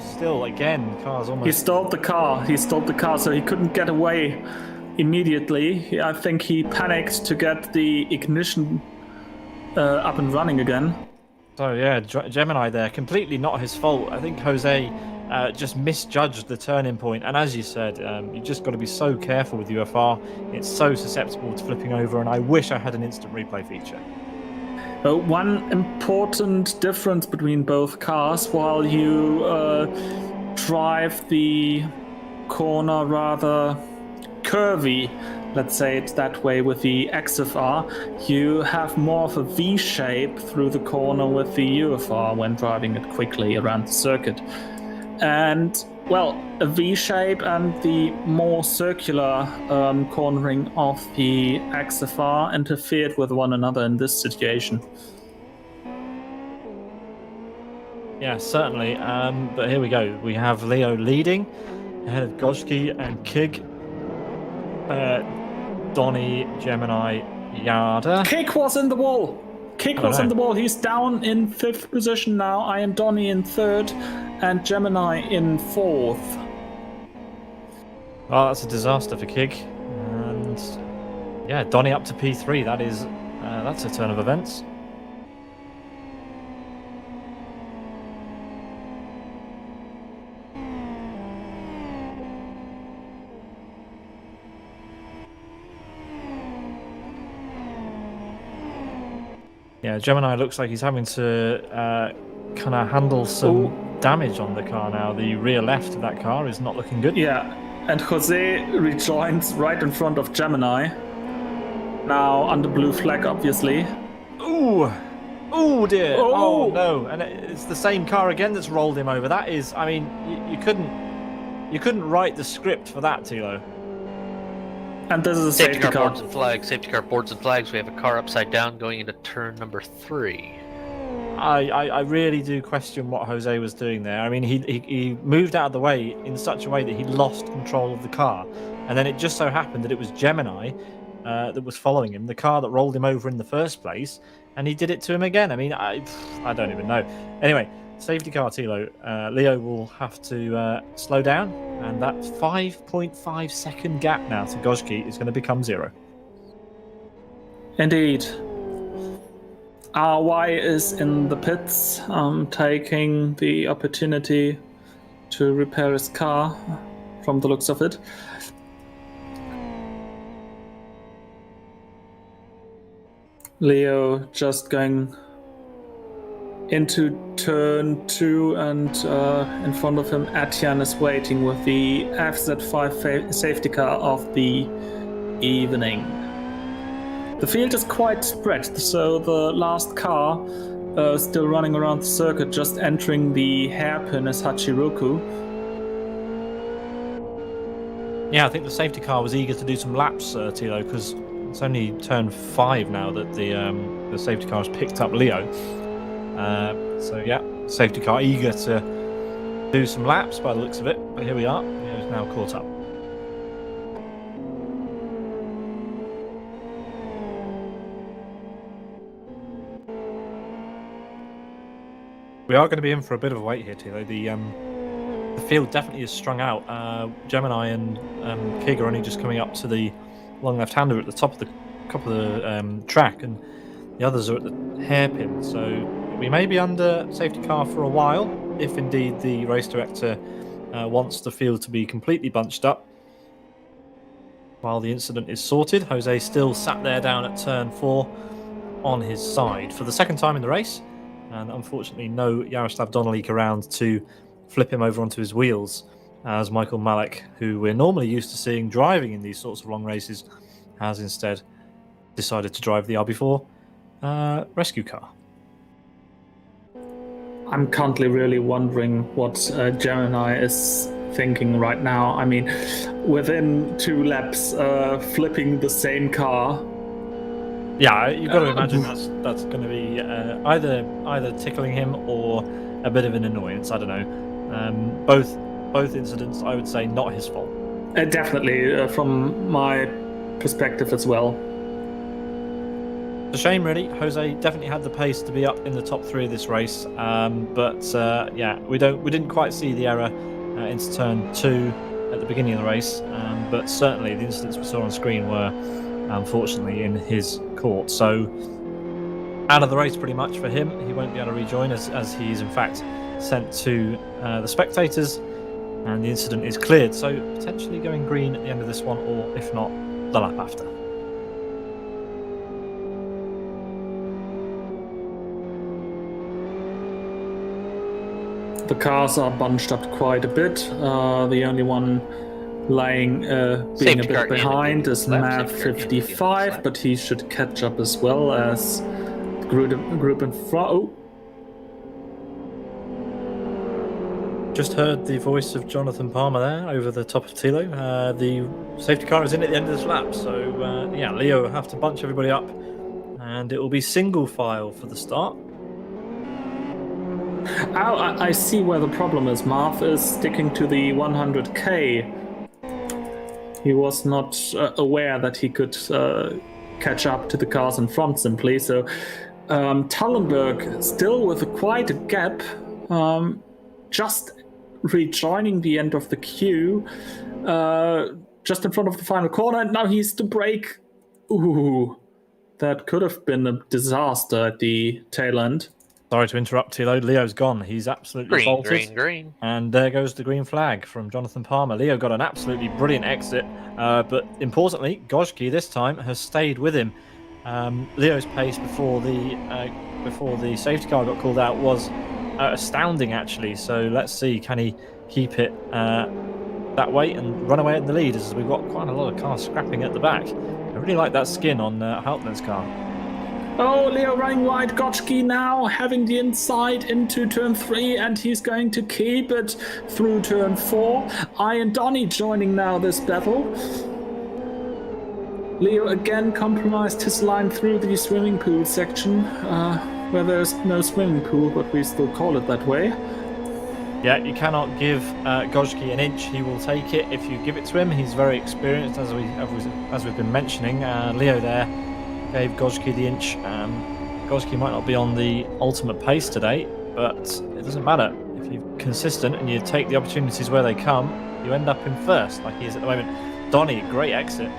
Still again, cars almost. He stalled the car, so he couldn't get away immediately. I think he panicked to get the ignition up and running again. So yeah, Gemini there, completely not his fault. I think Jose just misjudged the turning point, and as you said, you just got to be so careful with UFR. It's so susceptible to flipping over, and I wish I had an instant replay feature. One important difference between both cars, while you drive the corner rather curvy, let's say it that way, with the XFR, you have more of a V shape through the corner with the UFR when driving it quickly around the circuit. And well, a V shape and the more circular cornering of the XFR interfered with one another in this situation. Yeah, certainly. But here we go. We have Leo leading ahead of Gojki and Kig. Donny, Gemini, Yada. Kig was in the wall. Kig was in the wall. He's down in 5th position now. I and Donny in 3rd, and Gemini in 4th. Well, that's a disaster for Kig. And yeah, Donny up to P3. That's a turn of events. Yeah, Gemini looks like he's having to kind of handle some damage on the car now. The rear left of that car is not looking good. Yeah, and Jose rejoins right in front of Gemini. Now under blue flag, obviously. Ooh! Ooh, dear! Oh no! And it's the same car again that's rolled him over. That is, I mean, you couldn't write the script for that, Thilo. And this is a safety car boards and flags. Safety car boards and flags. We have a car upside down going into turn number 3. I really do question what Jose was doing there. I mean, he moved out of the way in such a way that he lost control of the car, and then it just so happened that it was Gemini that was following him, the car that rolled him over in the first place, and he did it to him again. I mean, I don't even know. Anyway, safety car, Thilo. Leo will have to slow down, and that 5.5 second gap now to Gojki is going to become 0. Indeed. RY is in the pits, taking the opportunity to repair his car, from the looks of it. Leo just going into turn 2, and in front of him Etienne is waiting with the FZ5 safety car of the evening. The field is quite spread, so the last car still running around the circuit, just entering the hairpin is Hachiroku. Yeah, I think the safety car was eager to do some laps, Thilo, because it's only turn 5 now that the safety car has picked up Leo. So yeah, safety car eager to do some laps by the looks of it. But here we are. Leo's now caught up. We are going to be in for a bit of a wait here, Thilo. The field definitely is strung out. Gemini and Kig are only just coming up to the long left-hander at the top of the track, and the others are at the hairpin. So we may be under safety car for a while, if indeed the race director wants the field to be completely bunched up. While the incident is sorted, Jose still sat there down at turn 4 on his side for the second time in the race. And unfortunately, no Yaroslav Donelik around to flip him over onto his wheels, as Michael Malek, who we're normally used to seeing driving in these sorts of long races, has instead decided to drive the RB4 rescue car. I'm currently really wondering what Gemini is thinking right now. I mean, within 2 laps, flipping the same car. Yeah, you've got to imagine that's going to be either tickling him or a bit of an annoyance. I don't know. Both incidents, I would say, not his fault. Definitely, from my perspective as well. It's a shame, really. Jose definitely had the pace to be up in the top 3 of this race, but yeah, we didn't quite see the error into turn 2 at the beginning of the race, but certainly the incidents we saw on screen were unfortunately in his court. So out of the race pretty much for him. He won't be able to rejoin as he is in fact sent to the spectators, and the incident is cleared, so potentially going green at the end of this one, or if not, the lap after. The cars are bunched up quite a bit. The only one lying being a bit behind is Mav 55, but he should catch up as well as the group in front. Just heard the voice of Jonathan Palmer there over the top of Thilo. The safety car is in at the end of this lap, so yeah, Leo will have to bunch everybody up, and it will be single file for the start. Oh, I see where the problem is. Marv is sticking to the 100k. He was not aware that he could catch up to the cars in front simply. So Falkenberg still with quite a gap, just rejoining the end of the queue, just in front of the final corner, and now he's to brake. Ooh, that could have been a disaster at the tail end. Sorry to interrupt, Thilo. Leo's gone. He's absolutely bolted. Green. And there goes the green flag from Jonathan Palmer. Leo got an absolutely brilliant exit, but importantly, Gojki this time has stayed with him. Leo's pace before the safety car got called out was astounding, actually. So let's see, can he keep it that way and run away in the lead, as we've got quite a lot of cars scrapping at the back. I really like that skin on Haltman's car. Oh, Leo running wide. Gojki now having the inside into turn 3, and he's going to keep it through turn 4. I and Donny joining now this battle. Leo again compromised his line through the swimming pool section, where there's no swimming pool, but we still call it that way. Yeah, you cannot give Gojki an inch. He will take it if you give it to him. He's very experienced, as we've been mentioning. Leo there gave Gojki the inch. Gojki might not be on the ultimate pace today, but it doesn't matter. If you're consistent and you take the opportunities where they come, you end up in first, like he is at the moment. Donny, great exit.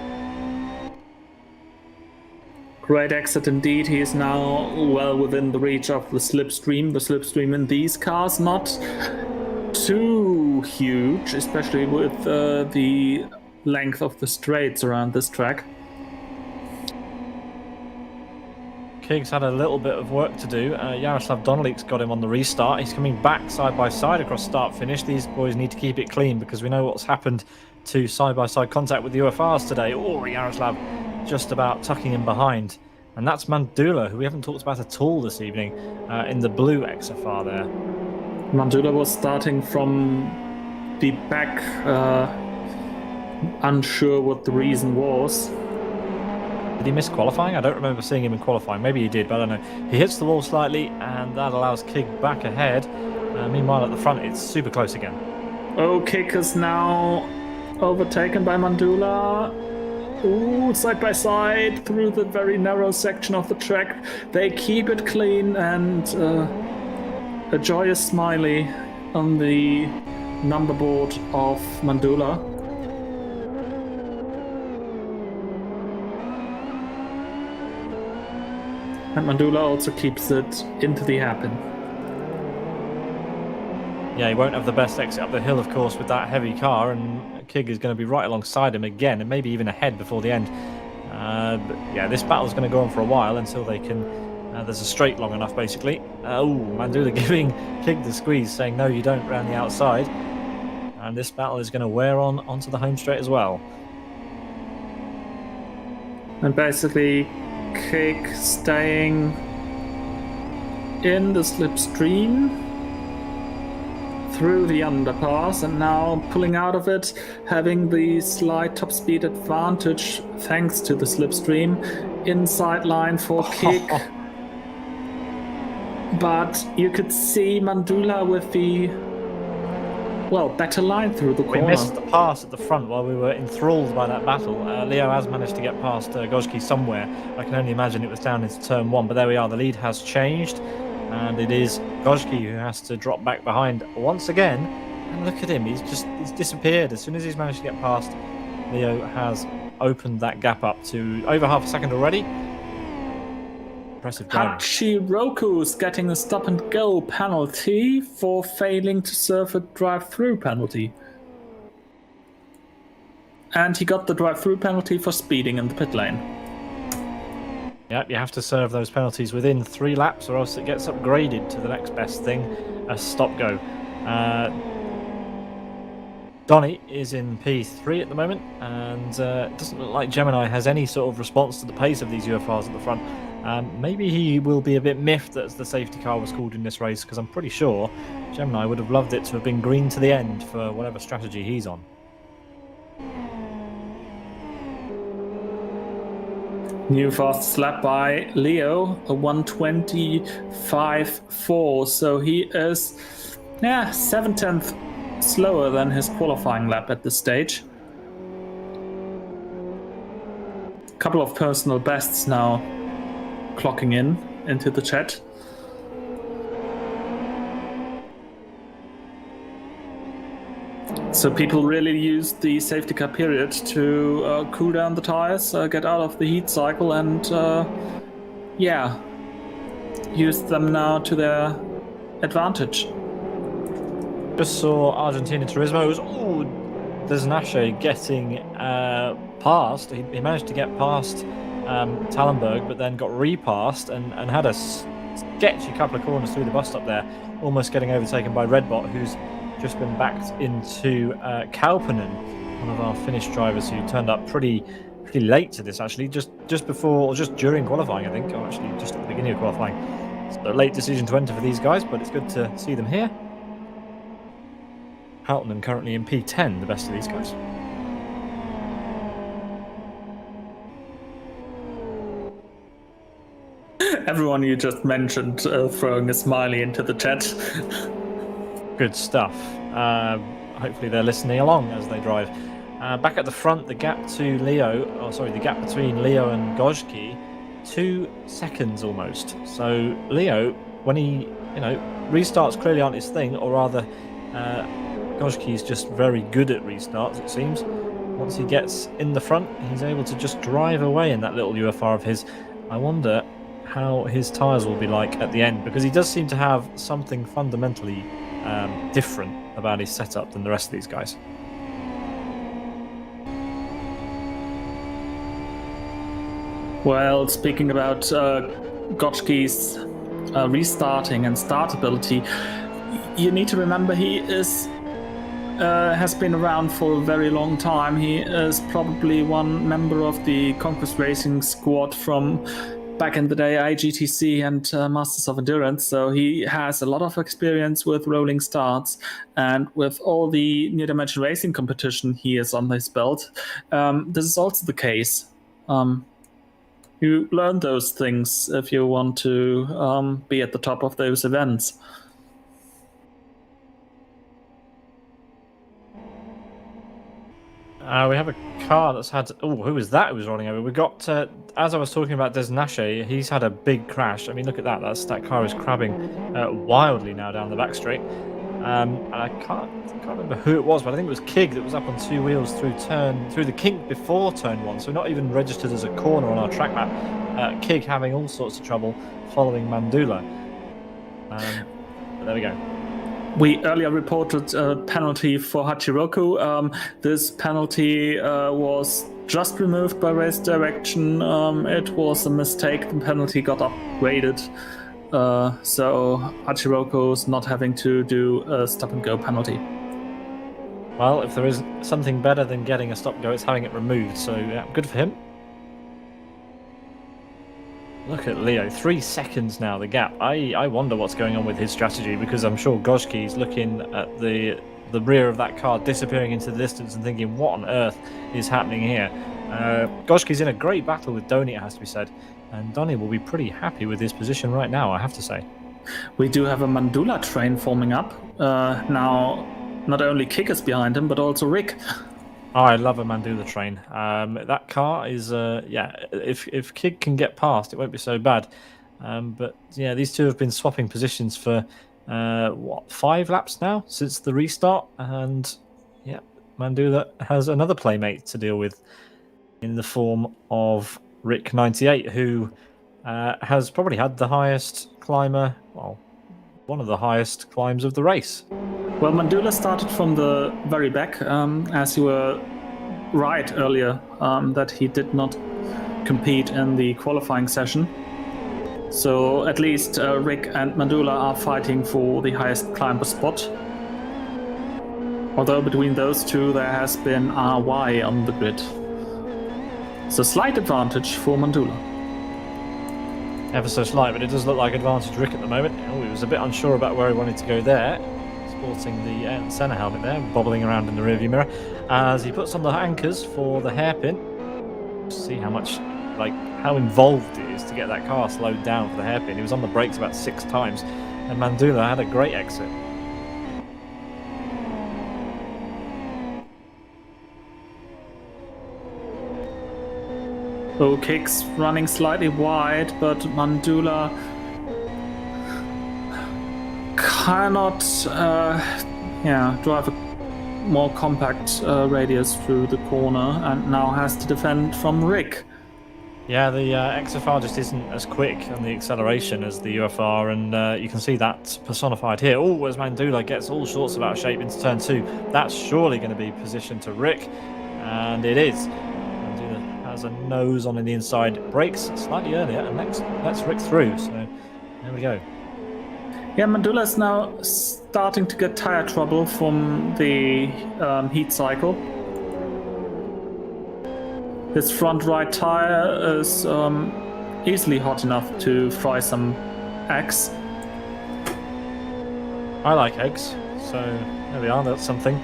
Great exit indeed. He is now well within the reach of the slipstream. The slipstream in these cars not too huge, especially with the length of the straights around this track. Kig's had a little bit of work to do. Yaroslav Donelik's got him on the restart. He's coming back side by side across start finish. These boys need to keep it clean, because we know what's happened to side by side contact with the UFRs today. Oh, Yaroslav just about tucking him behind. And that's Mandula, who we haven't talked about at all this evening, in the blue XFR there. Mandula was starting from the back, unsure what the reason was. Did he miss qualifying? I don't remember seeing him in qualifying. Maybe he did, but I don't know. He hits the wall slightly, and that allows Kig back ahead. Meanwhile, at the front, it's super close again. Oh, Kig is now overtaken by Mandula. Ooh, side by side through the very narrow section of the track. They keep it clean, and a joyous smiley on the number board of Mandula. And Mandula also keeps it into the hairpin. Yeah, he won't have the best exit up the hill, of course, with that heavy car, and Kig is going to be right alongside him again, and maybe even ahead before the end. But yeah, this battle's going to go on for a while until they can... there's a straight long enough, basically. Mandula giving Kig the squeeze, saying, no, you don't, round the outside. And this battle is going to wear on onto the home straight as well. And basically, Kig staying in the slipstream through the underpass, and now pulling out of it, having the slight top speed advantage thanks to the slipstream. Inside line for Kig. But you could see Mandula with the better line through the corner. We missed the pass at the front while we were enthralled by that battle. Leo has managed to get past Gojki somewhere. I can only imagine it was down into turn 1, but there we are. The lead has changed, and it is Gojki who has to drop back behind once again. And look at him, he's disappeared. As soon as he's managed to get past, Leo has opened that gap up to over half a second already. Impressive going. Hachiroku's getting a stop and go penalty for failing to serve a drive-through penalty. And he got the drive-through penalty for speeding in the pit lane. Yep, you have to serve those penalties within 3 laps, or else it gets upgraded to the next best thing, a stop-go. Donny is in P3 at the moment, and it doesn't look like Gemini has any sort of response to the pace of these UFRs at the front. Maybe he will be a bit miffed that the safety car was called in this race, because I'm pretty sure Gemini would have loved it to have been green to the end for whatever strategy he's on. New fastest lap by Leo, a 1:25.4. So he is 7/10 slower than his qualifying lap at this stage. Couple of personal bests now clocking in into the chat. So people really use the safety car period to cool down the tires, get out of the heat cycle, and use them now to their advantage. Just saw Argentina Turismo's Desnache getting past. He managed to get past Tallenberg, but then got repassed and had a sketchy couple of corners through the bus stop there, almost getting overtaken by Redbot, who's just been backed into Kauppinen, one of our Finnish drivers who turned up pretty late to this, actually, just before or just during qualifying, I think, or actually just at the beginning of qualifying. So a late decision to enter for these guys, but it's good to see them here. Kauppinen currently in P10, the best of these guys. Everyone you just mentioned throwing a smiley into the chat. Good stuff. Hopefully they're listening along as they drive. Back at the front, the gap to the gap between Leo and Gojki, 2 seconds almost. So Leo, when he restarts clearly aren't his thing, or rather Gojki is just very good at restarts, it seems. Once he gets in the front, he's able to just drive away in that little UFR of his. I wonder how his tyres will be like at the end, because he does seem to have something fundamentally different about his setup than the rest of these guys. Well, speaking about Gotchki's restarting and startability, you need to remember he has been around for a very long time. He is probably one member of the Conquest Racing squad from back in the day, IGTC and Masters of Endurance, so he has a lot of experience with rolling starts, and with all the Near Dimension Racing competition he is on his belt, this is also the case. You learn those things if you want to be at the top of those events. We have a car that's had... Oh, who was that who was rolling over? We got, as I was talking about Desnache, he's had a big crash. I mean, look at that. That car is crabbing wildly now down the back straight. And I can't remember who it was, but I think it was Kig that was up on 2 wheels through the kink before turn 1, so not even registered as a corner on our track map. Kig having all sorts of trouble following Mandula. But there we go. We earlier reported a penalty for Hachiroku. This penalty was just removed by race direction. It was a mistake. The penalty got upgraded. So Hachiroku is not having to do a stop-and-go penalty. Well, if there is something better than getting a stop-go, it's having it removed. So yeah, good for him. Look at Leo, 3 seconds now, the gap. I wonder what's going on with his strategy, because I'm sure Gojki's looking at the rear of that car disappearing into the distance and thinking, what on earth is happening here? Gojki's in a great battle with Donny, it has to be said, and Donny will be pretty happy with his position right now, I have to say. We do have a Mandula train forming up. Now, not only Kik is behind him, but also Rick. Oh, I love a Mandula train. That car is, if Kig can get past, it won't be so bad. But yeah, these two have been swapping positions for, 5 laps now since the restart. And yeah, Mandula has another playmate to deal with in the form of Rick98, who has probably had the highest climber, well, one of the highest climbs of the race. Well, Mandula started from the very back, as you were right earlier, that he did not compete in the qualifying session. So at least Rick and Mandula are fighting for the highest climber spot. Although between those two there has been RY on the grid. So slight advantage for Mandula. ever so slight, but it does look like advantage Rick at the moment. Oh, he was a bit unsure about where he wanted to go there. Sporting the Senna helmet there, bobbling around in the rearview mirror as he puts on the anchors for the hairpin. See how much, how involved it is to get that car slowed down for the hairpin. He was on the brakes about 6 times, and Mandula had a great exit. Oh, Kicks running slightly wide, but Mandula cannot drive a more compact radius through the corner, and now has to defend from Rick. Yeah, the XFR just isn't as quick on the acceleration as the UFR, and you can see that personified here. Oh, as Mandula gets all sorts of out of shape into turn 2, that's surely going to be positioned to Rick, and it is. Mandula has a nose on in the inside, brakes slightly earlier, and lets Rick through, so there we go. Yeah, Mandula is now starting to get tire trouble from the heat cycle. His front right tire is easily hot enough to fry some eggs. I like eggs, so there we are, that's something.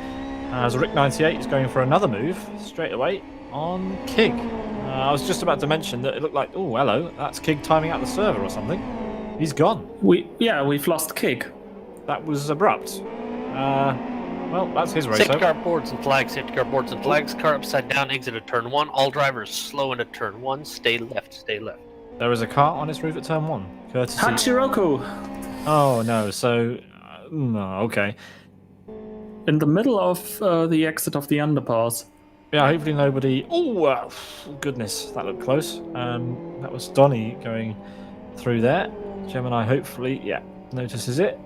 As Rick 98 is going for another move straight away on Kig. I was just about to mention that it looked like, oh, hello, that's Kig timing out the server or something. He's gone. We've lost Kig. That was abrupt. Well, that's his race. Safety car boards and flags, safety car boards and flags. Car upside down, exit at turn 1. All drivers slow into turn 1. Stay left, stay left. There is a car on its roof at turn 1. Courtesy. Hachiroku! Oh, no, so... okay. In the middle of the exit of the underpass. Yeah, hopefully nobody... Oh, goodness, that looked close. That was Donny going through there. Gemini hopefully, notices it.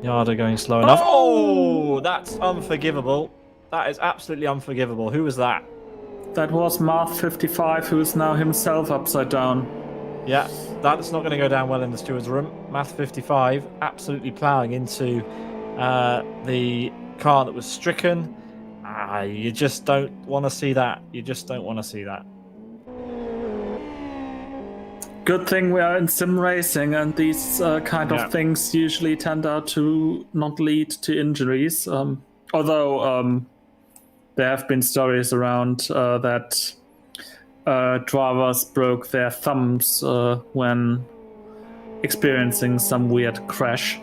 Yada going slow enough. Oh, that's unforgivable. That is absolutely unforgivable. Who was that? That was Math55, who is now himself upside down. Yeah, that's not going to go down well in the steward's room. Math55 absolutely ploughing into the car that was stricken. You just don't want to see that. You just don't want to see that. Good thing we are in sim racing, and these kind of things usually tend out to not lead to injuries. Although there have been stories around that drivers broke their thumbs when experiencing some weird crash.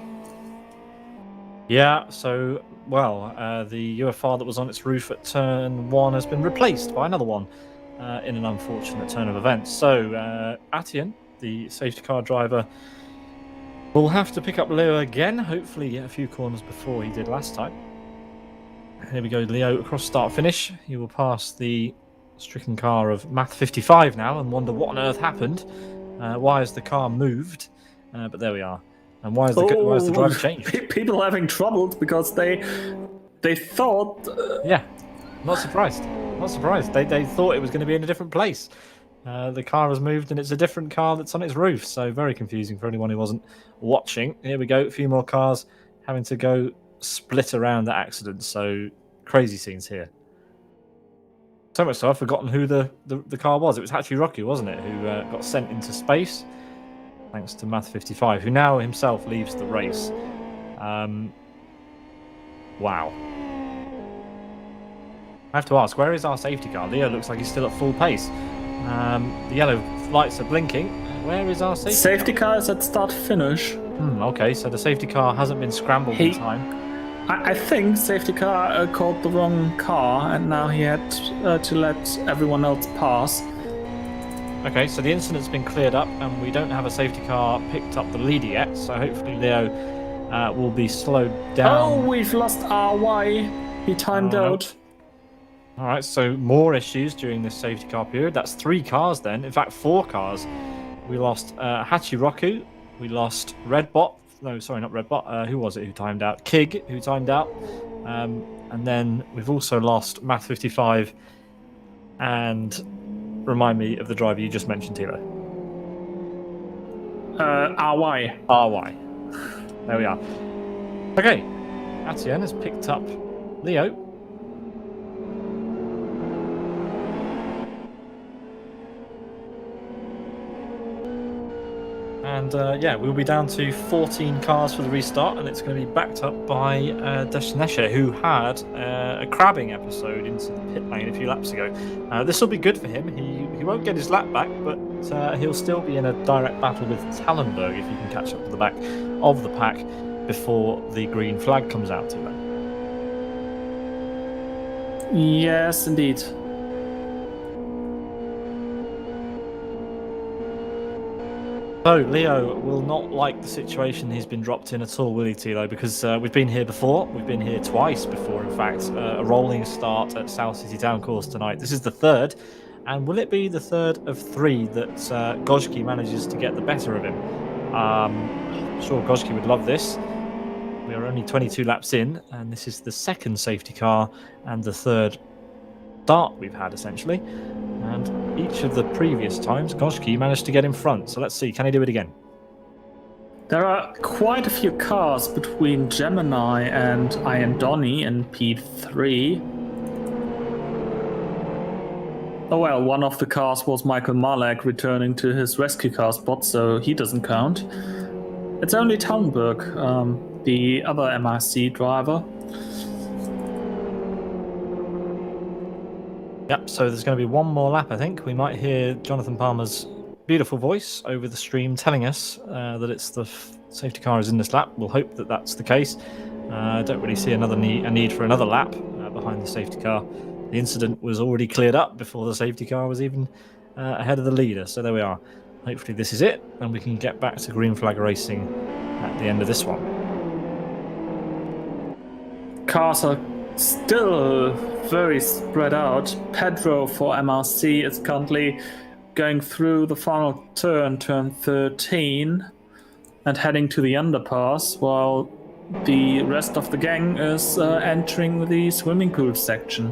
Yeah, so, the UFR that was on its roof at turn 1 has been replaced by another one. In an unfortunate turn of events. So, Atian, the safety car driver, will have to pick up Leo again, hopefully a few corners before he did last time. Here we go, Leo across start-finish. He will pass the stricken car of Math55 now and wonder what on earth happened. Why has the car moved? But there we are. And why has the driver changed? People having trouble because they thought... Not surprised. Not surprised. They thought it was going to be in a different place. The car has moved and it's a different car that's on its roof. So very confusing for anyone who wasn't watching. Here we go. A few more cars having to go split around the accident. So crazy scenes here. So much so I've forgotten who the car was. It was Hachiroku, wasn't it? Who got sent into space. Thanks to Math55, who now himself leaves the race. Wow. I have to ask, where is our safety car? Leo looks like he's still at full pace. The yellow lights are blinking. Where is our safety car? Is at start finish. Okay, so the safety car hasn't been scrambled in time. I think safety car called the wrong car, and now he had to let everyone else pass. Okay, so the incident's been cleared up, and we don't have a safety car picked up the leader yet, so hopefully Leo will be slowed down. Oh, we've lost RY. He timed out. All right, so more issues during this safety car period. That's 3 cars then. In fact, 4 cars. We lost Hachiroku. We lost Redbot. No, sorry, not Redbot. Who was it who timed out? Kig, who timed out. And then we've also lost Math55. And remind me of the driver you just mentioned, Thilo. RY. RY. There we are. Okay. Atienne has picked up Leo. And we'll be down to 14 cars for the restart, and it's going to be backed up by Deshnesha, who had a crabbing episode into the pit lane a few laps ago. This will be good for him. He won't get his lap back, but he'll still be in a direct battle with Tallenberg if he can catch up to the back of the pack before the green flag comes out to them. Yes, indeed. So Leo will not like the situation he's been dropped in at all, will he, Thilo? Because we've been here before. We've been here twice before, in fact. A rolling start at South City Town Course tonight. This is the third. And will it be the third of three that Gojki manages to get the better of him? I'm sure Gojki would love this. We are only 22 laps in, and this is the second safety car and the third start we've had, essentially. And each of the previous times, Gojki managed to get in front. So let's see, can he do it again? There are quite a few cars between Gemini and Ian Donny in P3. Oh well, one of the cars was Michael Malek returning to his rescue car spot, so he doesn't count. It's only Tallenberg, the other MIC driver. Yep, so there's going to be one more lap, I think. We might hear Jonathan Palmer's beautiful voice over the stream telling us that it's the safety car is in this lap. We'll hope that that's the case. I don't really see a need for another lap behind the safety car. The incident was already cleared up before the safety car was even ahead of the leader. So there we are. Hopefully this is it, and we can get back to green flag racing at the end of this one. Cars are still very spread out. Pedro for MRC is currently going through the final turn 13, and heading to the underpass, while the rest of the gang is entering the swimming pool section.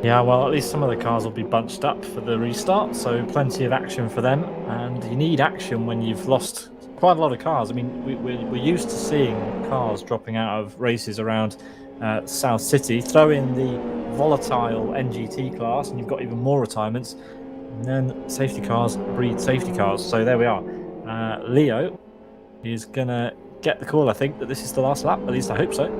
Yeah, well, at least some of the cars will be bunched up for the restart, so plenty of action for them. And you need action when you've lost quite a lot of cars. I mean, we're used to seeing cars dropping out of races around South City. Throw in the volatile NGT class, and you've got even more retirements. And then safety cars breed safety cars. So there we are. Leo is going to get the call, I think, that this is the last lap. At least I hope so.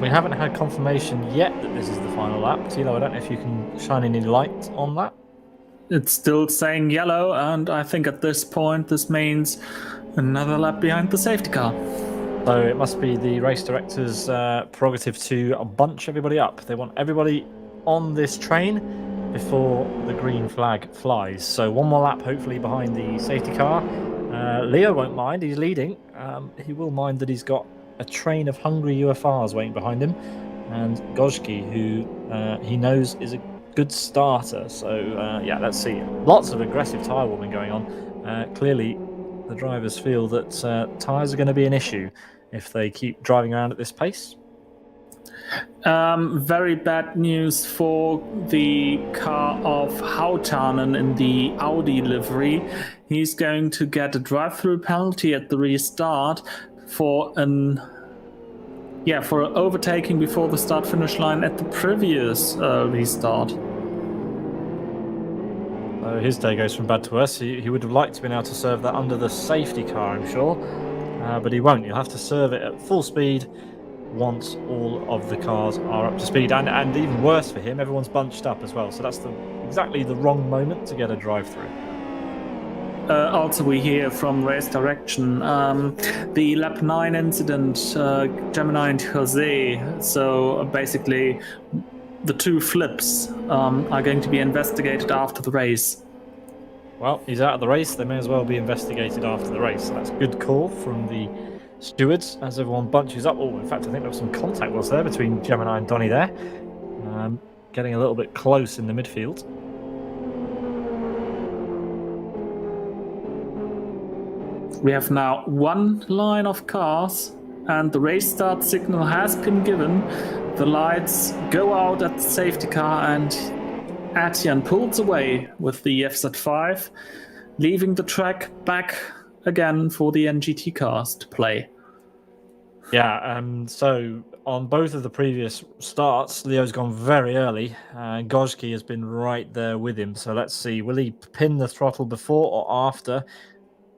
We haven't had confirmation yet that this is the final lap. Thilo, I don't know if you can shine any light on that. It's still saying yellow, and I think at this point this means another lap behind the safety car. So it must be the race director's prerogative to bunch everybody up. They want everybody on this train before the green flag flies. So one more lap, hopefully, behind the safety car. Leo won't mind. He's leading. He will mind that he's got a train of hungry UFRs waiting behind him, and Gojki, who he knows is a good starter. So yeah, let's see. Lots of aggressive tyre warming going on. Clearly, the drivers feel that tyres are going to be an issue if they keep driving around at this pace. Very bad news for the car of Hautanen in the Audi livery. He's going to get a drive-through penalty at the restart for overtaking before the start-finish line at the previous restart. So his day goes from bad to worse. He would have liked to have been able to serve that under the safety car, I'm sure, but he won't. You'll have to serve it at full speed once all of the cars are up to speed, and even worse for him, everyone's bunched up as well. So that's exactly the wrong moment to get a drive-through. Also, we hear from race direction the lap 9 incident, Gemini and Jose. So basically, the two flips are going to be investigated after the race. Well, he's out of the race. They may as well be investigated after the race. So that's a good call from the stewards as everyone bunches up. Oh, in fact, I think there was some contact was there between Gemini and Donny there. Getting a little bit close in the midfield. We have now one line of cars, and the race start signal has been given. The lights go out at the safety car, and Atian pulls away with the FZ5, leaving the track back again for the NGT cars to play. Yeah, so on both of the previous starts, Leo's gone very early, and Gojki has been right there with him. So let's see, will he pin the throttle before or after?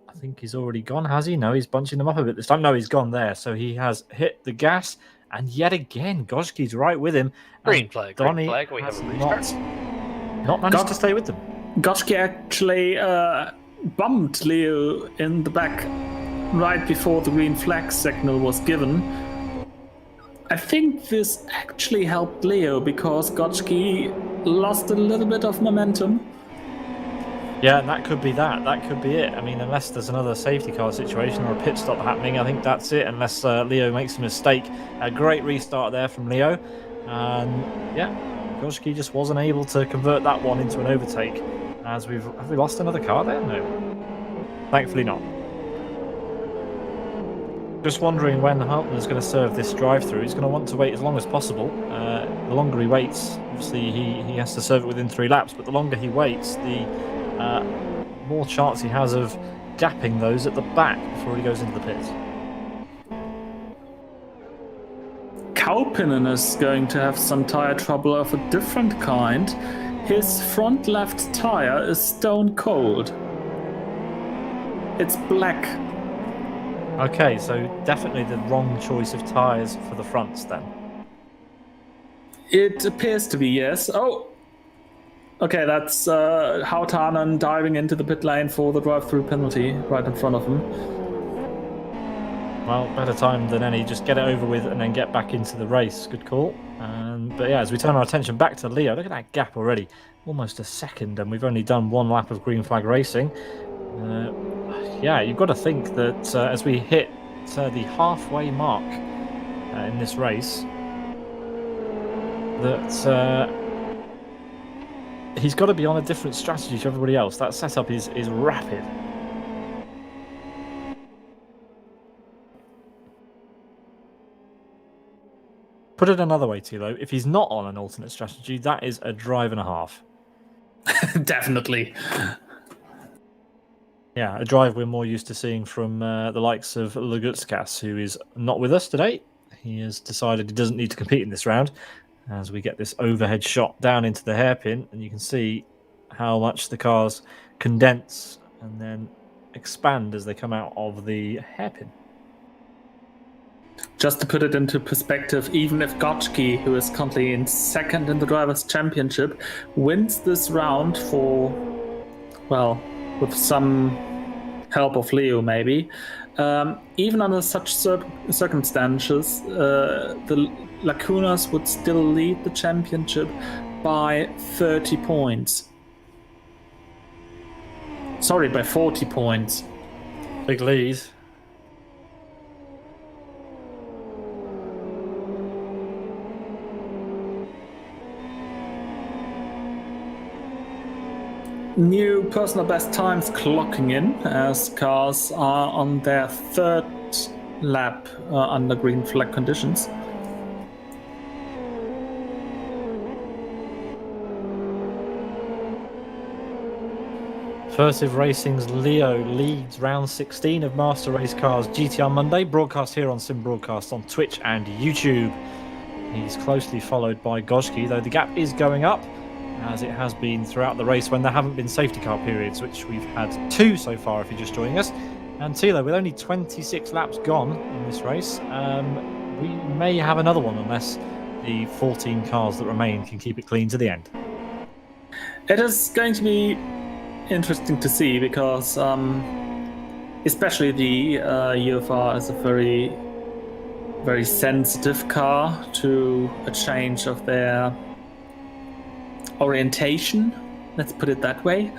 I think he's already gone, has he? No, he's bunching them up a bit this time. No, he's gone there. So he has hit the gas, and yet again, Gojki's right with him. Green flag, Donny green flag. We have has a restart. not managed to stay with them. Goshki actually bumped Leo in the back right before the green flag signal was given. I think this actually helped Leo because Goshki lost a little bit of momentum. Yeah, and that could be that. That could be it. I mean, unless there's another safety car situation or a pit stop happening, I think that's it. Unless Leo makes a mistake. A great restart there from Leo. And yeah, Goshki just wasn't able to convert that one into an overtake. Have we lost another car there? No. Thankfully not. Just wondering when Hartmann is going to serve this drive-through. He's going to want to wait as long as possible. The longer he waits, obviously he has to serve it within 3 laps, but the longer he waits, the more chance he has of gapping those at the back before he goes into the pits. Kaupinen is going to have some tire trouble of a different kind. His front left tire is stone cold. It's black. Okay, so definitely the wrong choice of tyres for the fronts then. It appears to be, yes. Oh! Okay, that's Hautanen diving into the pit lane for the drive-through penalty right in front of him. Well, better time than any. Just get it over with and then get back into the race. Good call. But yeah, as we turn our attention back to Leo, look at that gap already. Almost a second, and we've only done 1 lap of green flag racing. Yeah, you've got to think that as we hit the halfway mark in this race, that he's got to be on a different strategy to everybody else. That setup is rapid. Put it another way, Thilo, if he's not on an alternate strategy, that is a drive and a half. Definitely. Yeah, a drive we're more used to seeing from the likes of Lugutskas, who is not with us today. He has decided he doesn't need to compete in this round, as we get this overhead shot down into the hairpin, and you can see how much the cars condense and then expand as they come out of the hairpin. Just to put it into perspective, even if Gotchki, who is currently in second in the Drivers' Championship, wins this round for, well, with some help of Leo maybe, even under such circumstances, the Lacunas would still lead the championship by 30 points. Sorry, by 40 points. Big lead. New personal best times clocking in as cars are on their 3rd lap under green flag conditions. Furtive Racing's Leo leads round 16 of Master Race Cars GTR Monday, broadcast here on Sim Broadcast on Twitch and YouTube. He's closely followed by Gojki, though the gap is going up, as it has been throughout the race when there haven't been safety car periods, which we've had 2 so far if you're just joining us. And Thilo, with only 26 laps gone in this race, we may have another one unless the 14 cars that remain can keep it clean to the end. It is going to be interesting to see because especially the UFR is a very, very sensitive car to a change of their orientation, let's put it that way.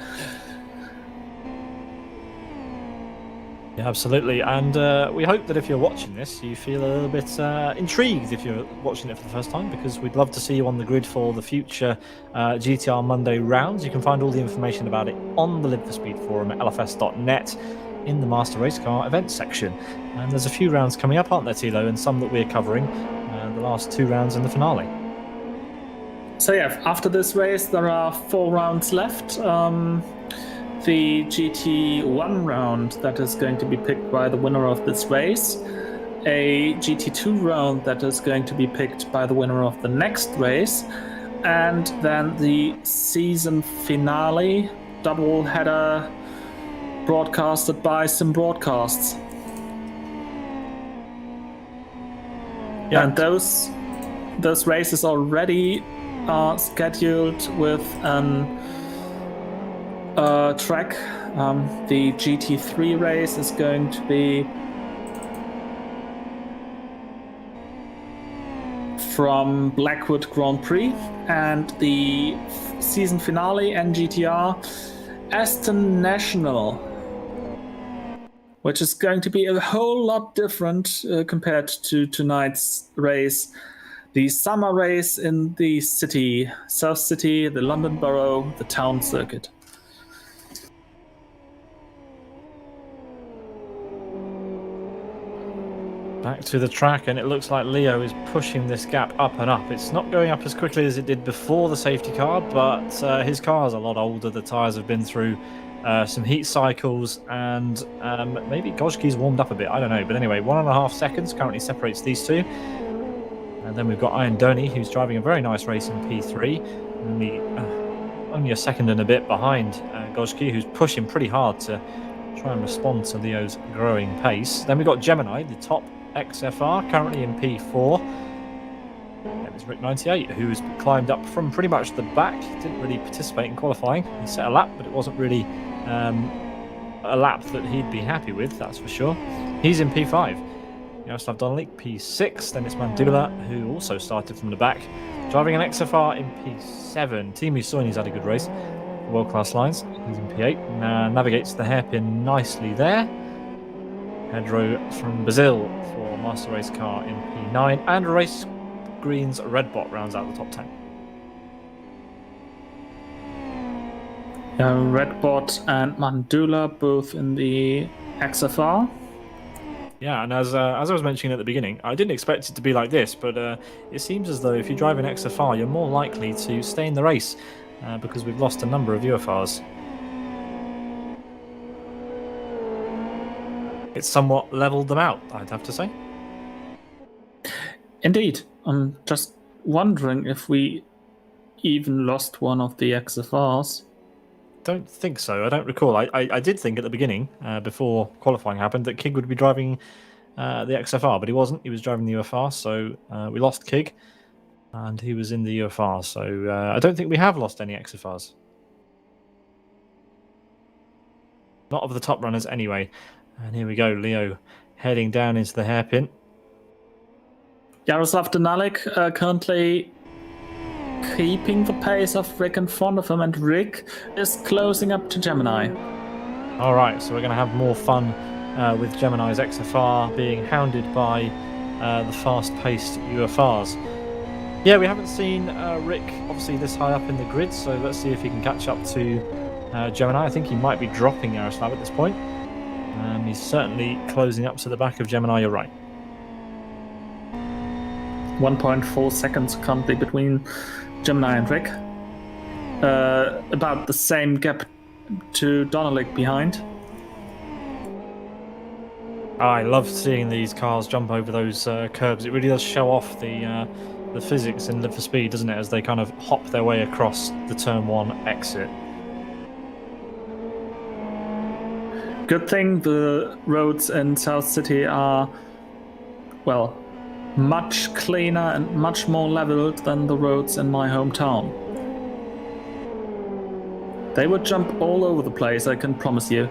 Yeah, absolutely. And we hope that if you're watching this, you feel a little bit intrigued if you're watching it for the first time, because we'd love to see you on the grid for the future GTR Monday rounds. You can find all the information about it on the Live for Speed forum at lfs.net in the Master Race Car events section. And there's a few rounds coming up, aren't there, Thilo? And some that we're covering, the last 2 rounds in the finale. So yeah, after this race, there are 4 rounds left. The GT1 round that is going to be picked by the winner of this race a GT2 round that is going to be picked by the winner of the next race, and then the season finale double header broadcasted by Sim Broadcasts. Yeah. And those races already are scheduled with an track. The GT3 race is going to be from Blackwood Grand Prix, and the season finale NGTR Aston National, which is going to be a whole lot different compared to tonight's race. The summer race in the city, South City, the London Borough, the town circuit. Back to the track, and it looks like Leo is pushing this gap up and up. It's not going up as quickly as it did before the safety car, but his car is a lot older. The tyres have been through some heat cycles, and maybe Gojki's warmed up a bit. I don't know. But anyway, 1.5 seconds currently separates these two. And then we've got Ian Doney, who's driving a very nice race in P3. Only a second and a bit behind Gojki, who's pushing pretty hard to try and respond to Leo's growing pace. Then we've got Gemini, the top XFR, currently in P4. Then there's Rick 98, who's climbed up from pretty much the back. Didn't really participate in qualifying. He set a lap, but it wasn't really a lap that he'd be happy with, that's for sure. He's in P5. Jaroslav Donelik, P6. Then it's Mandula, who also started from the back, driving an XFR in P7. Teemu Soini's had a good race. World-class lines. He's in P8. Navigates the hairpin nicely there. Pedro from Brazil for Master Race car in P9. And Race Green's Redbot rounds out the top 10. Redbot and Mandula both in the XFR. Yeah, and as I was mentioning at the beginning, I didn't expect it to be like this, but it seems as though if you drive an XFR, you're more likely to stay in the race because we've lost a number of UFRs. It's somewhat leveled them out, I'd have to say. Indeed. I'm just wondering if we even lost one of the XFRs. Don't think so. I don't recall. I did think at the beginning, before qualifying happened, that Kig would be driving the XFR, but he wasn't. He was driving the UFR, so we lost Kig, and he was in the UFR. So I don't think we have lost any XFRs. Not of the top runners, anyway. And here we go, Leo heading down into the hairpin. Jaroslav Donelik currently keeping the pace of Rick in front of him, and Rick is closing up to Gemini. All right, so we're going to have more fun with Gemini's XFR being hounded by the fast-paced UFRs. Yeah, we haven't seen Rick obviously this high up in the grid, so let's see if he can catch up to Gemini. I think he might be dropping Jaroslav at this point. He's certainly closing up to the back of Gemini, you're right. 1.4 seconds currently between Gemini and Rick. About the same gap to Donelik behind. I love seeing these cars jump over those curbs. It really does show off the physics in Live for Speed, doesn't it, as they kind of hop their way across the Turn 1 exit. Good thing the roads in South City are, well, much cleaner and much more leveled than the roads in my hometown. They would jump all over the place, I can promise you.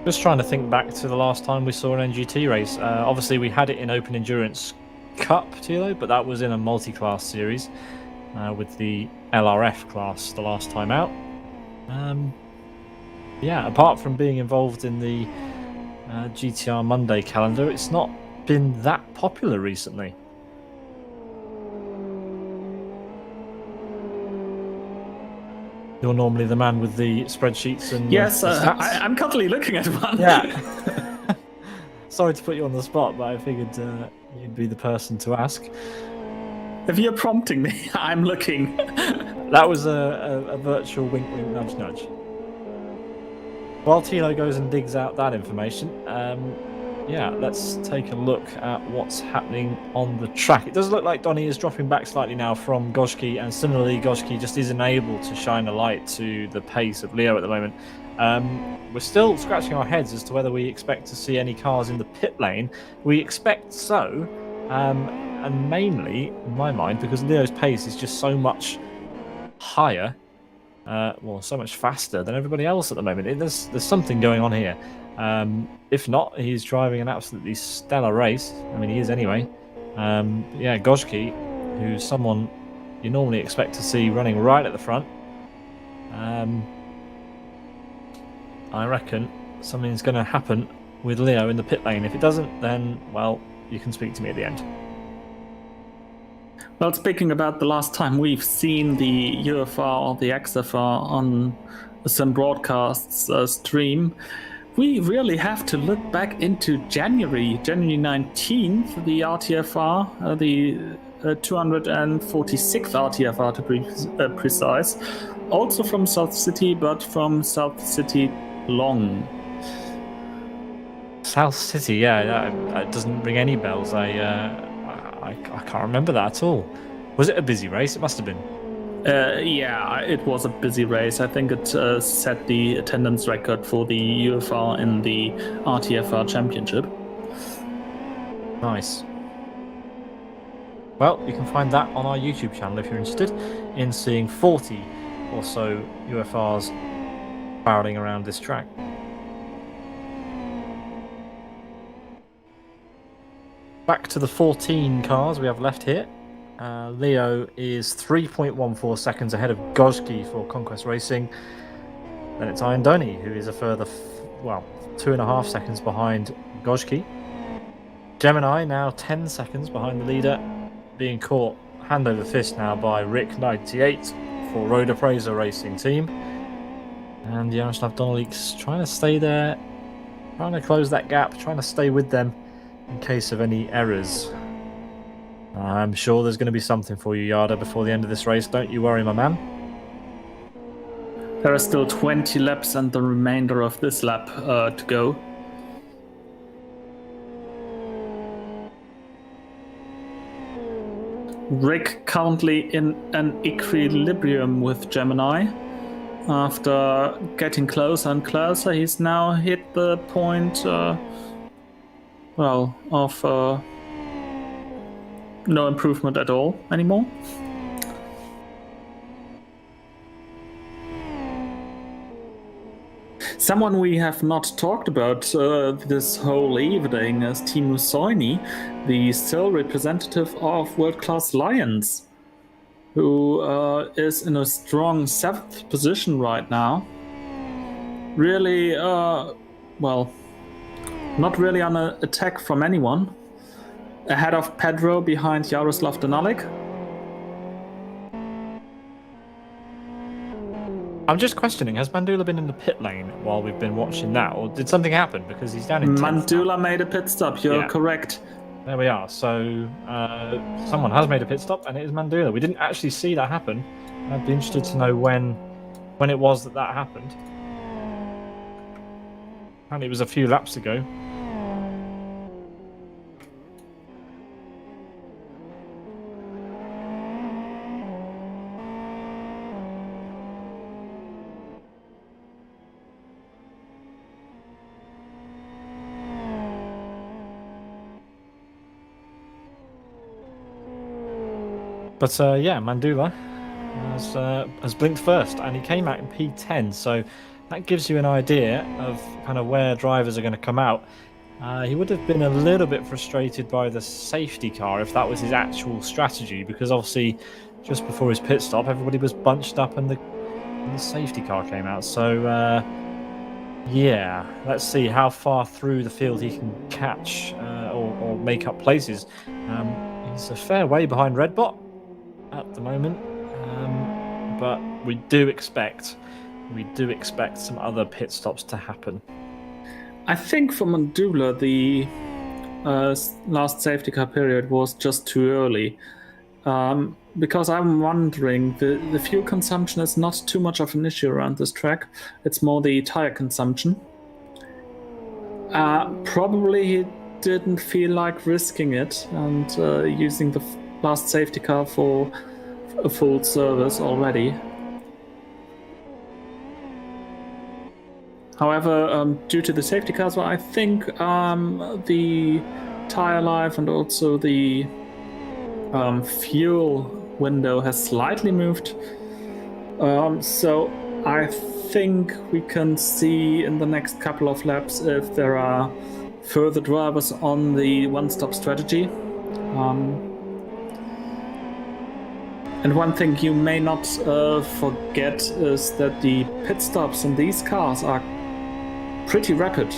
Just trying to think back to the last time we saw an NGT race. Obviously, we had it in Open Endurance Cup, Thilo, but that was in a multi-class series with the LRF class the last time out. Yeah, apart from being involved in the GTR Monday calendar, it's not been that popular recently. You're normally the man with the spreadsheets and Yes, the stats. I'm currently looking at one. Yeah. Sorry to put you on the spot, but I figured you'd be the person to ask. If you're prompting me, I'm looking. That was a virtual wink, wink, nudge, nudge. While Thilo goes and digs out that information, yeah, let's take a look at what's happening on the track. It does look like Donny is dropping back slightly now from Goshki, and similarly, Goshki just isn't able to shine a light to the pace of Leo at the moment. We're still scratching our heads as to whether we expect to see any cars in the pit lane. We expect so, and mainly, in my mind, because Leo's pace is just so much higher, well, so much faster than everybody else at the moment. There's something going on here. If not, he's driving an absolutely stellar race. I mean, he is anyway. Yeah, Goshki, who's someone you normally expect to see running right at the front. I reckon something's going to happen with Leo in the pit lane. If it doesn't, then, well, you can speak to me at the end. Well, speaking about the last time we've seen the UFR or the XFR on some broadcasts stream, we really have to look back into January 19th, the RTFR, the 246th RTFR to be precise, also from South City, but from South City Long. South City, yeah, that doesn't ring any bells. I can't remember that at all. Was it a busy race? It must have been. Yeah, it was a busy race. I think it set the attendance record for the UFR in the RTFR Championship. Nice. Well, you can find that on our YouTube channel if you're interested in seeing 40 or so UFRs barreling around this track. Back to the 14 cars we have left here. Leo is 3.14 seconds ahead of Gozki for Conquest Racing. Then it's Iron Donny, who is a further, 2.5 seconds behind Gozki. Gemini now 10 seconds behind the leader, being caught hand over fist now by Rick98 for Road Appraiser Racing Team. And Yaroslav Donolik's trying to stay there, trying to close that gap, trying to stay with them in case of any errors. I'm sure there's going to be something for you, Yada, before the end of this race. Don't you worry, my man. There are still 20 laps and the remainder of this lap to go. Rick currently in an equilibrium with Gemini. After getting closer and closer, he's now hit the point, of no improvement at all anymore. Someone we have not talked about this whole evening is Timo Soini, the sole representative of World Class Lions, who is in a strong 7th position right now. Really, not really on an attack from anyone. Ahead of Pedro, behind Yaroslav Donalik. I'm just questioning, has Mandula been in the pit lane while we've been watching that, or did something happen? Because he's down in 10th Mandula now. made a pit stop, you're correct. There we are. So someone has made a pit stop, and it is Mandula. We didn't actually see that happen. I'd be interested to know when it was that happened. Apparently it was a few laps ago. But Mandula has blinked first, and he came out in P10, so that gives you an idea of kind of where drivers are going to come out. He would have been a little bit frustrated by the safety car if that was his actual strategy, because obviously just before his pit stop, everybody was bunched up and the safety car came out. So, let's see how far through the field he can catch or make up places. He's a fair way behind Redbot at the moment. but we do expect some other pit stops to happen. I think for Mandula, the last safety car period was just too early. Because I'm wondering, the fuel consumption is not too much of an issue around this track. It's more the tire consumption. Probably he didn't feel like risking it and using the last safety car for a full service already. However, due to the safety cars, well, I think the tire life and also the fuel window has slightly moved. So I think we can see in the next couple of laps if there are further drivers on the one-stop strategy. And one thing you may not forget is that the pit stops in these cars are pretty rapid.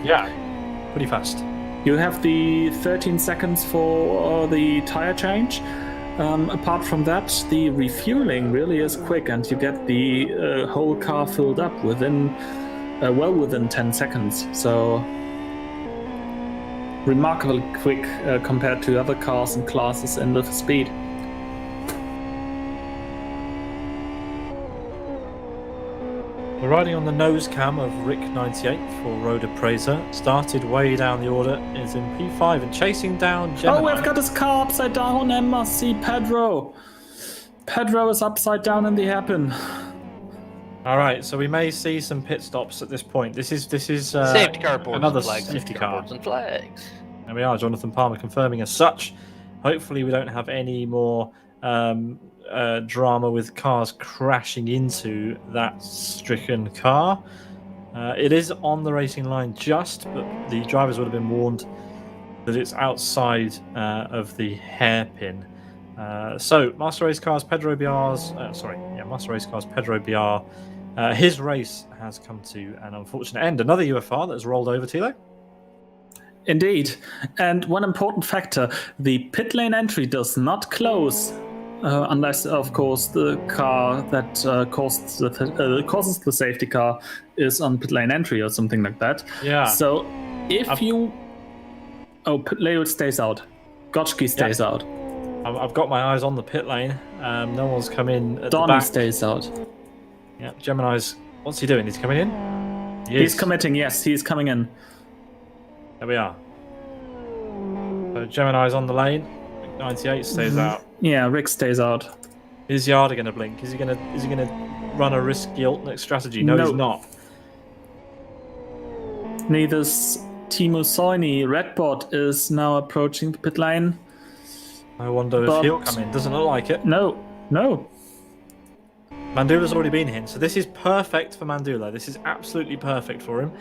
Yeah, pretty fast. You have the 13 seconds for the tire change. Apart from that, the refueling really is quick, and you get the whole car filled up within 10 seconds. So remarkably quick compared to other cars and classes in the speed. We're riding on the nose cam of Rick 98 for Road Appraiser. Started way down the order, is in P5 and chasing down Gemini. Oh, we've got his car upside down, and must see Pedro. Pedro is upside down in the hairpin. All right, so we may see some pit stops at this point. This is safety car boards another and flags. safety car. Boards and flags. There we are, Jonathan Palmer confirming as such. Hopefully we don't have any more drama with cars crashing into that stricken car. It is on the racing line just, but the drivers would have been warned that it's outside of the hairpin. So Master Race Cars Pedro Biar's Master Race Cars Pedro Biar, his race has come to an unfortunate end. Another UFR that has rolled over, Thilo. Indeed, and one important factor: the pit lane entry does not close. Unless, of course, the car that causes the safety car is on pit lane entry or something like that. Yeah. So if Leo stays out, Gotchki stays out. I've got my eyes on the pit lane. No one's come in at Donnie the back. stays out. Yeah, Gemini's. What's he doing? He's coming in? He's committing, yes, he's coming in. There we are. So Gemini's on the lane. 98 stays out. Yeah, Rick stays out. Is Yarda going to blink? Is he going to run a risky alternate strategy? No, he's not. Neither's Timo Soini. Redbot is now approaching the pit lane. I wonder if he'll come in. Doesn't look like it. No. Mandula's already been here, so this is perfect for Mandula. This is absolutely perfect for him.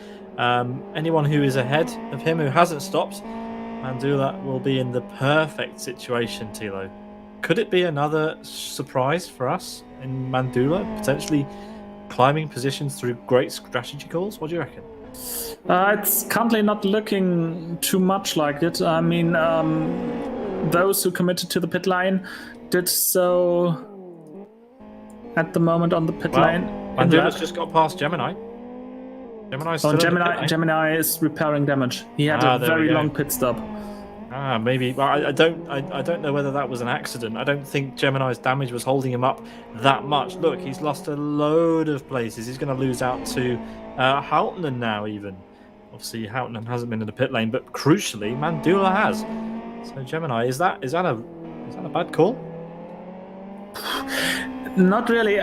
Anyone who is ahead of him who hasn't stopped, Mandula will be in the perfect situation, Thilo. Could it be another surprise for us in Mandula, potentially climbing positions through great strategy calls? What do you reckon? It's currently not looking too much like it. I mean, those who committed to the pit lane did so at the moment on the pit lane. Mandula's just got past Gemini. Gemini is repairing damage. He had a very long pit stop. Maybe. I don't know whether that was an accident. I don't think Gemini's damage was holding him up that much. Look, he's lost a load of places. He's going to lose out to Houtenen now, even. Obviously, Houtenen hasn't been in the pit lane, but crucially, Mandula has. So Gemini, is that a bad call? Not really.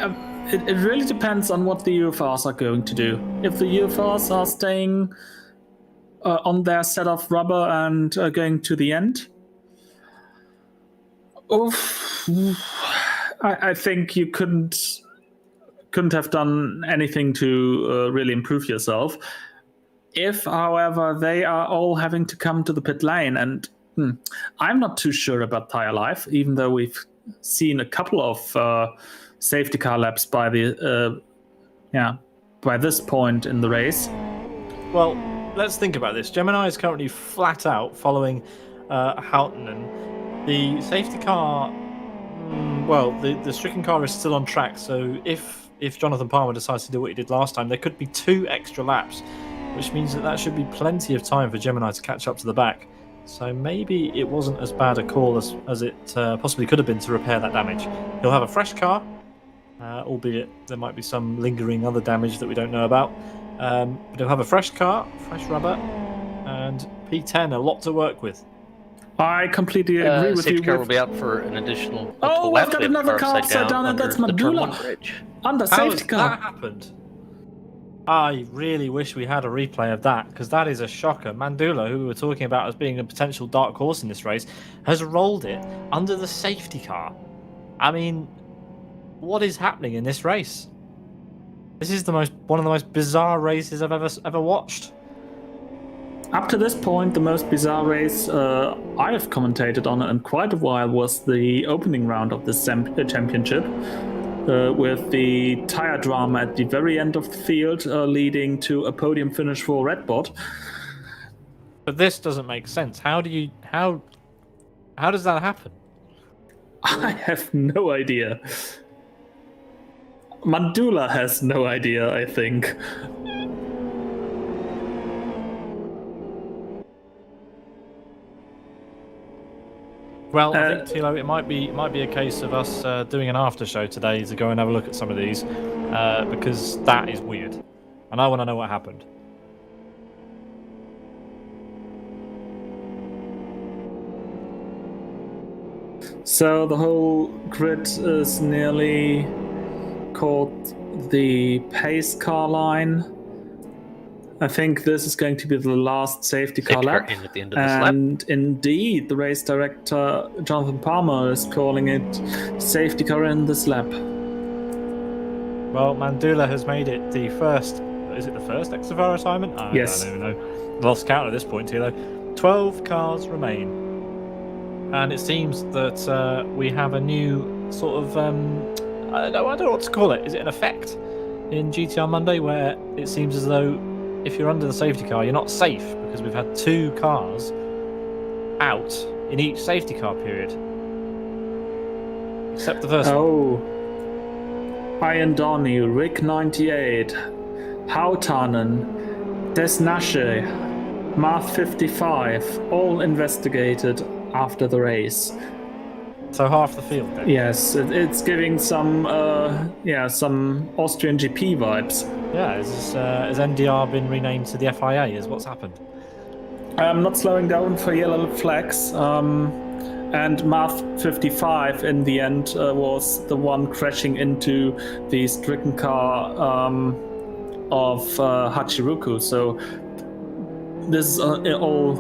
It really depends on what the UFRs are going to do. If the UFRs are staying on their set of rubber and going to the end, I think you couldn't have done anything to really improve yourself. If, however, they are all having to come to the pit lane, and I'm not too sure about tire life, even though we've seen a couple of safety car laps by this point in the race. Well, let's think about this. Gemini is currently flat out following Houtenen. The safety car Well, the stricken car is still on track, so if Jonathan Palmer decides to do what he did last time, there could be 2 extra laps, which means that should be plenty of time for Gemini to catch up to the back. So maybe it wasn't as bad a call as it possibly could have been to repair that damage. He'll have a fresh car, albeit there might be some lingering other damage that we don't know about. But he'll have a fresh car, fresh rubber, and P10, a lot to work with. I completely agree with you. Safety car will be out for an additional. Oh, we've got another car upside down, and that's Mandula. Under safety car. That happened? I really wish we had a replay of that, because that is a shocker. Mandula, who we were talking about as being a potential dark horse in this race, has rolled it under the safety car. I mean, what is happening in this race? This is one of the most bizarre races I've ever watched. Up to this point, the most bizarre race I have commentated on in quite a while was the opening round of this championship, with the tire drama at the very end of the field, leading to a podium finish for Redbot. But this doesn't make sense. How does that happen? I have no idea. Mandula has no idea, I think. Well, I think, Thilo, it might be a case of us doing an after show today to go and have a look at some of these, because that is weird, and I want to know what happened. So the whole grid is nearly called the pace car line. I think this is going to be the last safety car lap. In at the end of this lap. And indeed, the race director, Jonathan Palmer, is calling it safety car in this lap. Well, Mandula has made it the first... Is it the first XFR assignment? Yes. I don't even know. Lost count at this point, Thilo. 12 cars remain. And it seems that we have a new sort of... I don't know what to call it. Is it an effect in GTR Monday where it seems as though if you're under the safety car, you're not safe, because we've had 2 cars out in each safety car period. Except the first one. Oh. Ian Donny, Rick 98, Hautanen, Desnashe, Math 55, all investigated after the race. So half the field then? Yes, it's giving some Austrian GP vibes. Yeah, has NDR been renamed to the FIA? Is what's happened? I'm not slowing down for yellow flags. And Math 55 in the end was the one crashing into the stricken car of Hachiruku. So this is all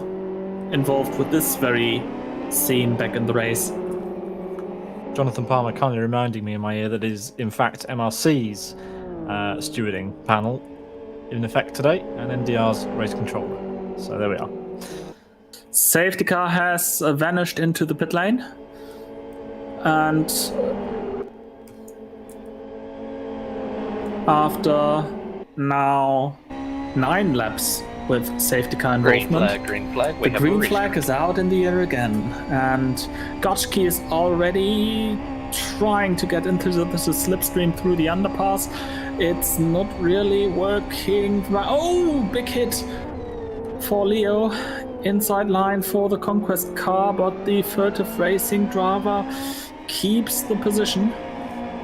involved with this very scene back in the race. Jonathan Palmer kindly reminding me in my ear that it is in fact MRC's stewarding panel in effect today, and NDR's race controller. So there we are. Safety car has vanished into the pit lane, and after now 9 laps with safety car involvement, Green flag. The green flag is out in the air again, and Gotchke is already trying to get into the slipstream through the underpass. It's not really working. Oh, big hit for Leo. Inside line for the Conquest car, but the Furtive Racing driver keeps the position.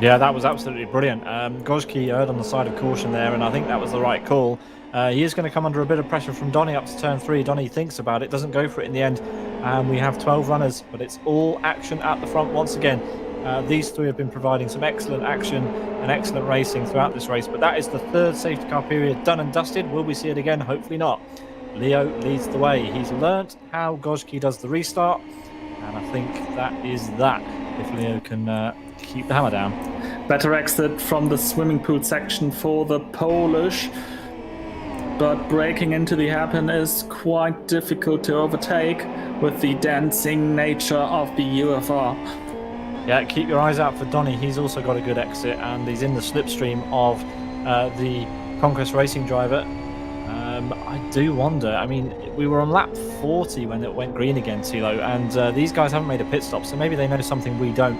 Yeah, that was absolutely brilliant. Gojki erred on the side of caution there, and I think that was the right call. He is going to come under a bit of pressure from Donny up to turn 3. Donny thinks about it, doesn't go for it in the end. And we have 12 runners, but it's all action at the front once again. These 3 have been providing some excellent action and excellent racing throughout this race, but that is the 3rd safety car period done and dusted. Will we see it again? Hopefully not. Leo leads the way. He's learnt how Gojki does the restart, and I think that is that, if Leo can keep the hammer down. Better exit from the swimming pool section for the Polish, but breaking into the hairpin is quite difficult to overtake with the dancing nature of the UFR. Yeah, keep your eyes out for Donny. He's also got a good exit, and he's in the slipstream of the Conquest Racing driver. I do wonder, I mean, we were on lap 40 when it went green again, Thilo, and these guys haven't made a pit stop, so maybe they know something we don't.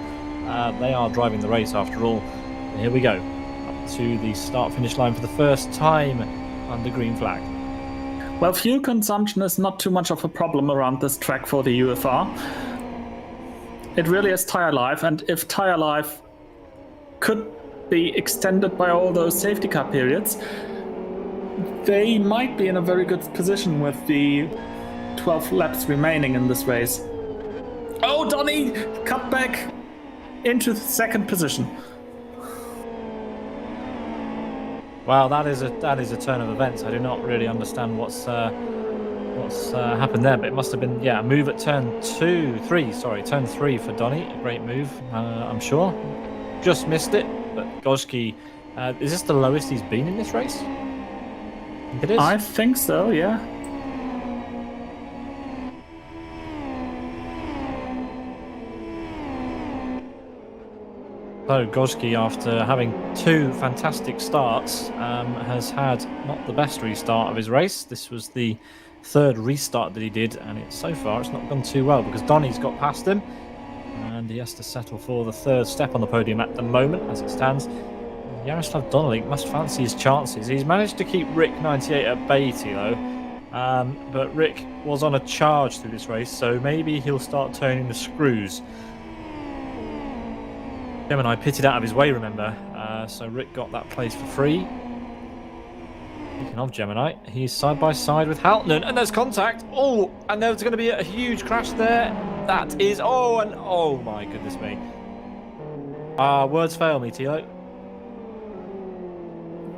They are driving the race after all. And here we go, up to the start-finish line for the first time under green flag. Well, fuel consumption is not too much of a problem around this track for the UFR. It really is tire life, and if tire life could be extended by all those safety car periods, they might be in a very good position with the 12 laps remaining in this race. Oh, Donny! Cut back into second position. Well, that is a turn of events. I do not really understand what's happened there, but it must have been a move at turn 3 for Donny. A great move, I'm sure. Just missed it, but Gojki, is this the lowest he's been in this race? I think it is. I think so, yeah. So Gojki, after having 2 fantastic starts, has had not the best restart of his race. This was the 3rd restart that he did, and so far it's not gone too well because Donny's got past him, and he has to settle for the 3rd step on the podium at the moment as it stands. Jaroslav Donolik must fancy his chances. He's managed to keep Rick 98 at bay, Thilo, but Rick was on a charge through this race, so maybe he'll start turning the screws. Gemini pitted out of his way, remember, so Rick got that place for free. Speaking of Gemini, he's side by side with Haltnen, and there's contact. Oh, and there's going to be a huge crash there. That is, oh my goodness me. Words fail me, Thilo.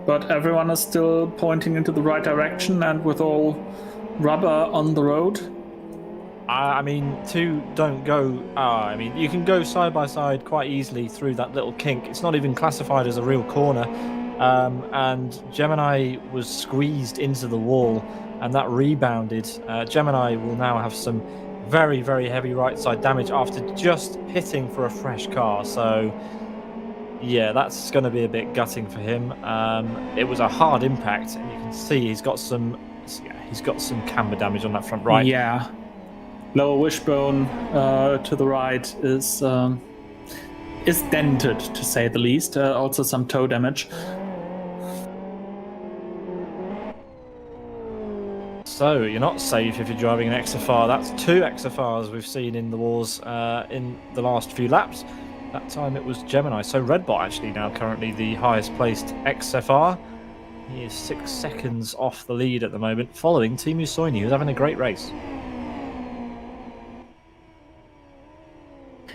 But everyone is still pointing into the right direction, and with all rubber on the road. I mean, 2 don't go. I mean, you can go side by side quite easily through that little kink. It's not even classified as a real corner. And Gemini was squeezed into the wall, and that rebounded. Gemini will now have some very, very heavy right side damage after just pitting for a fresh car. So, yeah, that's going to be a bit gutting for him. It was a hard impact, and you can see he's got some camber damage on that front right. Yeah. Lower wishbone to the right is dented, to say the least. Also some toe damage. So you're not safe if you're driving an XFR. That's 2 XFRs we've seen in the wars in the last few laps. That time it was Gemini. So Redbot actually now currently the highest placed XFR. He is 6 seconds off the lead at the moment, following Teemu Soini, who's having a great race.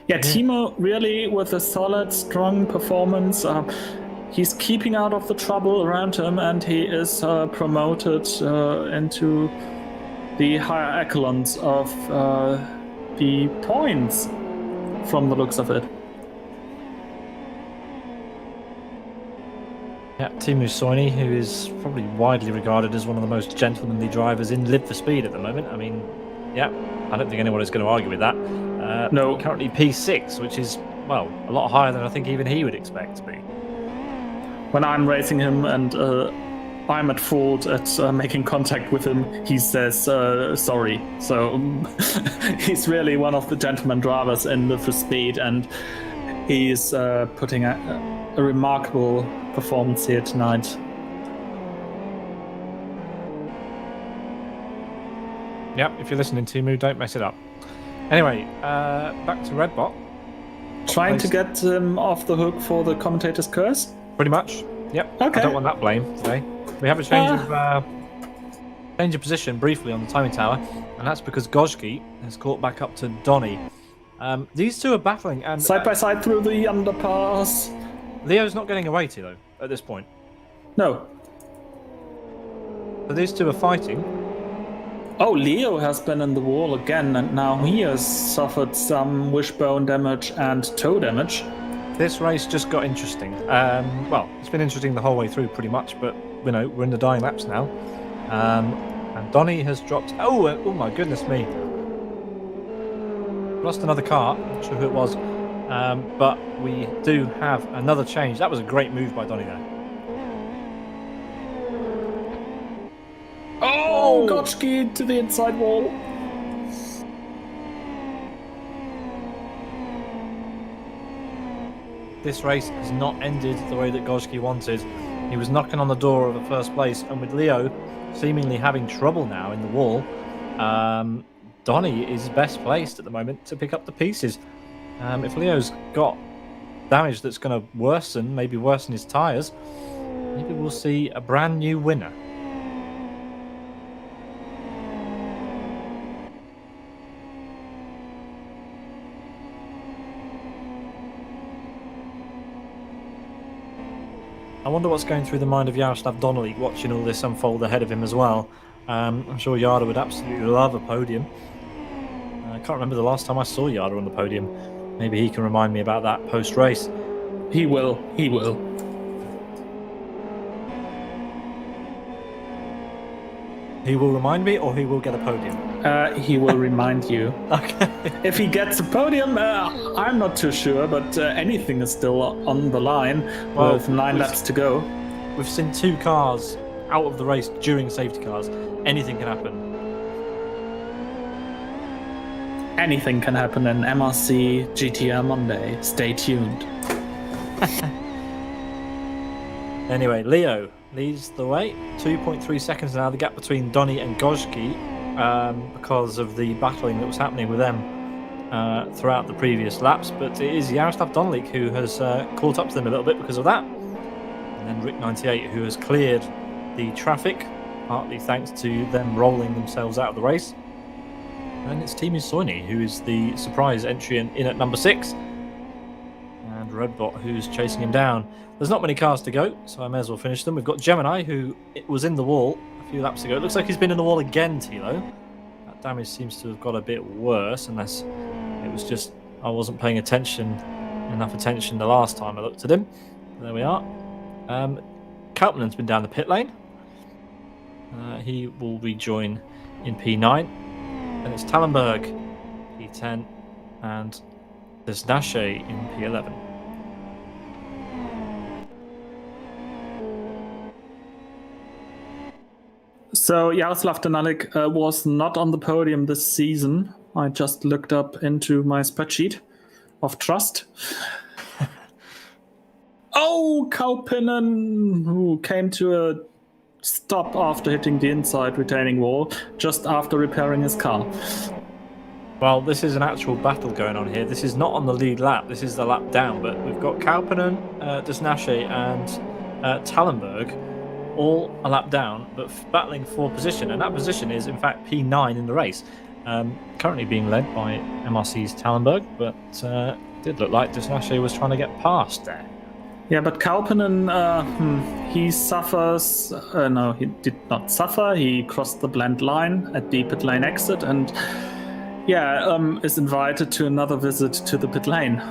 Yeah, Timo really with a solid, strong performance. He's keeping out of the trouble around him, and he is promoted into the higher echelons of the points from the looks of it. Yeah, Teemu Soini, who is probably widely regarded as one of the most gentlemanly drivers in Live for Speed at the moment. I mean, yeah, I don't think anyone is going to argue with that. No. Currently P6, which is, well, a lot higher than I think even he would expect to be. When I'm racing him and I'm at fault at making contact with him, he says sorry. So he's really one of the gentleman drivers in Live for Speed, and he's putting a remarkable performance here tonight. Yep, if you're listening to me, don't mess it up. Anyway, back to Redbot. Trying to get him off the hook for the commentator's curse? Pretty much. Yep. Okay. I don't want that blame today. We have a change of position briefly on the timing tower, and that's because Gojki has caught back up to Donny. These 2 are battling, and side by side through the underpass. Leo's not getting away to though at this point. No. So these 2 are fighting. Oh, Leo has been in the wall again, and now he has suffered some wishbone damage and toe damage. This race just got interesting. Well, it's been interesting the whole way through pretty much, but you know, we're in the dying laps now. And Donny has dropped. Oh my goodness me. Lost another car, not sure who it was. But we do have another change. That was a great move by Donny there. Oh, Gotchki to the inside wall. this race has not ended the way that Gojki wanted. He was knocking on the door of the first place, and with Leo seemingly having trouble now in the wall, Donny is best placed at the moment to pick up the pieces. If Leo's got damage that's going to maybe worsen his tyres, maybe we'll see a brand new winner. I wonder what's going through the mind of Jaroslav Donnelly watching all this unfold ahead of him as well. I'm sure Yara would absolutely love a podium. I can't remember the last time I saw Yara on the podium. Maybe he can remind me about that post-race. He will. He will. He will remind me, or he will get a podium? He will remind you. Okay. If he gets a podium, I'm not too sure, but anything is still on the line with 9 laps to go. We've seen 2 cars out of the race during safety cars. Anything can happen. Anything can happen in MRC GTR Monday. Stay tuned. Anyway, Leo leads the way. 2.3 seconds now, the gap between Donny and Gojki, because of the battling that was happening with them throughout the previous laps. But it is Jaroslav Donnelly who has caught up to them a little bit because of that. And then Rick98, who has cleared the traffic, partly thanks to them rolling themselves out of the race. And it's Teemu Soini, who is the surprise entry in at number 6. And Redbot, who's chasing him down. There's not many cars to go, so I may as well finish them. We've got Gemini, who was in the wall a few laps ago. It looks like he's been in the wall again, Thilo. That damage seems to have got a bit worse, unless it was just I wasn't paying enough attention the last time I looked at him. There we are. Kaupmanen's been down the pit lane. He will rejoin in P9. And it's Tallenberg, P10, and there's Nashe in P11. So Jaroslav Donnelly was not on the podium this season. I just looked up into my spreadsheet of trust. Oh, Kaupinen, who came to a stop after hitting the inside retaining wall just after repairing his car. Well, this is an actual battle going on here. This is not on the lead lap. This is the lap down. But we've got Kaupinen, Desnache, and Tallenberg all a lap down, but battling for position. And that position is, in fact, P9 in the race. Currently being led by MRC's Tallenberg, but it did look like Desnache was trying to get past there. Yeah, but Kaupinen, he suffers. No, he did not suffer. He crossed the blend line at the pit lane exit and, is invited to another visit to the pit lane.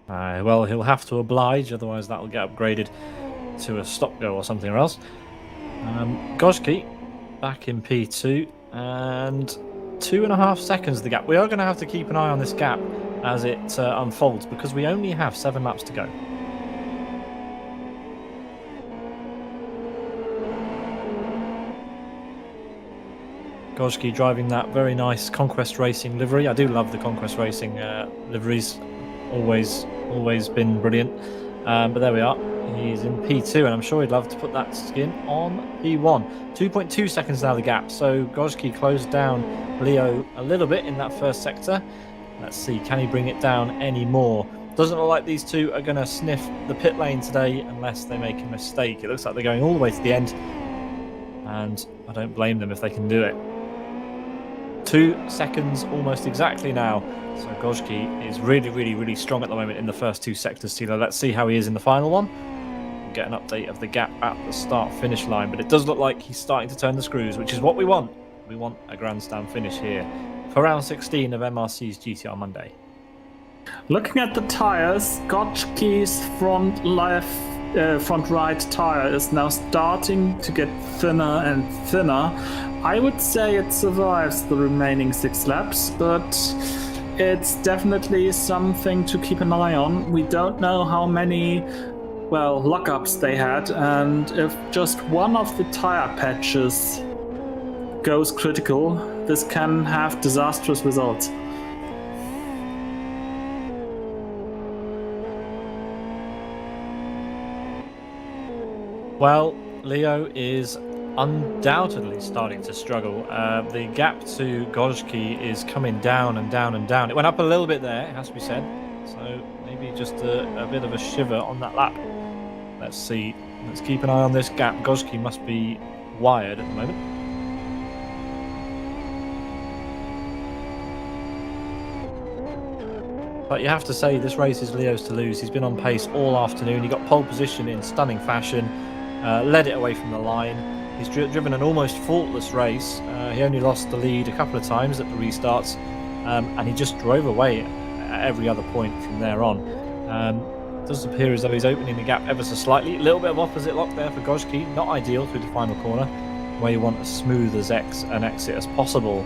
Well, he'll have to oblige, otherwise that'll get upgraded to a stop-go or something else. Gojki back in P2, and 2.5 seconds the gap. We are going to have to keep an eye on this gap as it unfolds, because we only have 7 laps to go. Gojki driving that very nice Conquest Racing livery. I do love the Conquest Racing liveries. Always been brilliant. But there we are. He's in P2, and I'm sure he'd love to put that skin on P1. 2.2 seconds now the gap. So Gojki closed down Leo a little bit in that first sector. Let's see, can he bring it down any more? Doesn't look like these two are going to sniff the pit lane today unless they make a mistake. It looks like they're going all the way to the end, and I don't blame them if they can do it. 2 seconds almost exactly now. So Gojki is really strong at the moment in the first 2 sectors, Thilo. Let's see how he is in the final one. We'll get an update of the gap at the start-finish line, but it does look like he's starting to turn the screws, which is what we want. We want a grandstand finish here for round 16 of MRC's GTR Monday. Looking at the tires, Gojki's front right tire is now starting to get thinner and thinner. I would say it survives the remaining 6 laps, but it's definitely something to keep an eye on. We don't know how many, lockups they had, and if just one of the tire patches goes critical, this can have disastrous results. Well, Leo is undoubtedly starting to struggle. The gap to Gojki is coming down and down and down. It went up a little bit there, it has to be said. So maybe just a bit of a shiver on that lap. Let's see. Let's keep an eye on this gap. Gojki must be wired at the moment. But you have to say, this race is Leo's to lose. He's been on pace all afternoon. He got pole position in stunning fashion, led it away from the line. He's driven an almost faultless race. He only lost the lead a couple of times at the restarts, and he just drove away at every other point from there on. It does appear as though he's opening the gap ever so slightly. A little bit of opposite lock there for Gojki. Not ideal through the final corner, where you want as smooth as an exit as possible.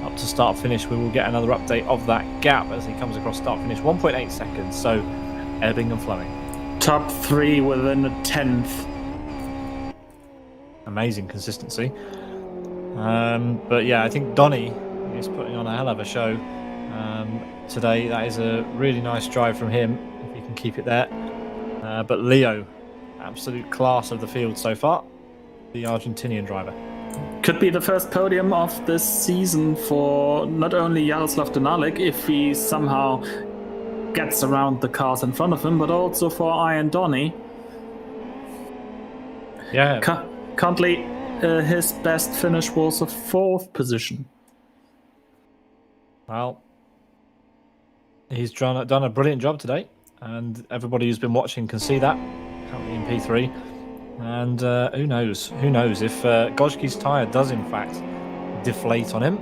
Up to start finish, we will get another update of that gap as he comes across start finish. 1.8 seconds, so ebbing and flowing. Top 3 within a 10th. Amazing consistency. But yeah, I think Donny is putting on a hell of a show today. That is a really nice drive from him, if he can keep it there. But Leo, absolute class of the field so far, the Argentinian driver. Could be the first podium of this season for not only Jaroslav Denalik, if he somehow gets around the cars in front of him, but also for Ian Donny. Yeah. Currently, his best finish was a 4th position. Well, he's done a brilliant job today, and everybody who's been watching can see that. Currently in P3. And who knows if Gojki's tyre does in fact deflate on him,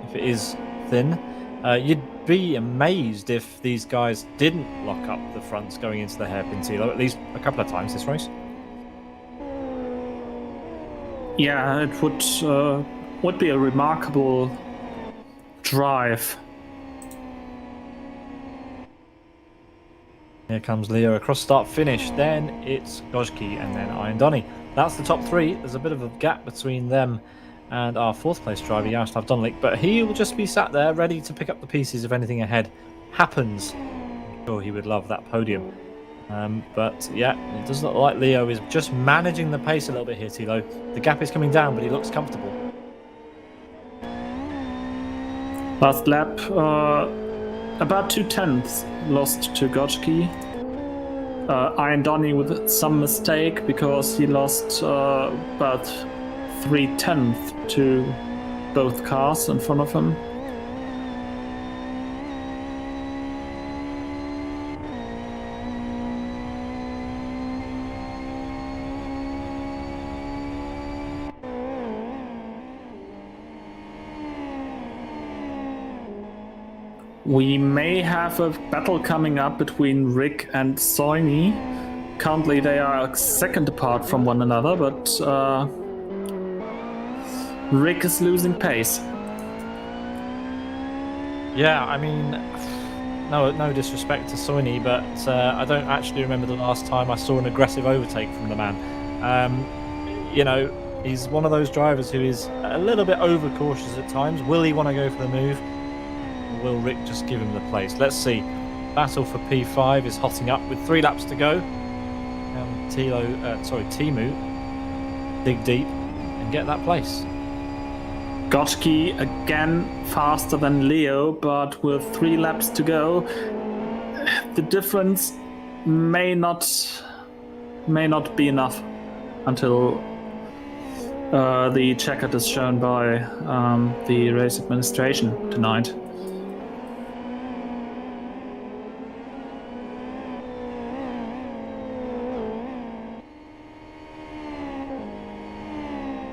if it is thin. You'd be amazed if these guys didn't lock up the fronts going into the hairpin, Thilo, at least a couple of times this race. Yeah, it would be a remarkable drive. Here comes Leo across start finish, then it's Gojki and then Ian Donny. That's the top 3. There's a bit of a gap between them and our 4th place driver, Jaroslav Donlik, but he will just be sat there ready to pick up the pieces if anything ahead happens. I'm sure he would love that podium. But yeah, it does look like Leo is just managing the pace a little bit here, Thilo. The gap is coming down, but he looks comfortable. Last lap, about 2/10 lost to Gojki. Ian Donny with some mistake because he lost about 3/10 to both cars in front of him. We may have a battle coming up between Rick and Soini. Currently they are a second apart from one another, but Rick is losing pace. Yeah, I mean, no disrespect to Soini, but I don't actually remember the last time I saw an aggressive overtake from the man. You know, he's one of those drivers who is a little bit overcautious at times. Will he want to go for the move? Will Rick just give him the place? Let's see. Battle for P5 is hotting up with 3 laps to go. Timu, dig deep and get that place. Gojki again faster than Leo, but with 3 laps to go, the difference may not be enough until the checkered is shown by the race administration tonight.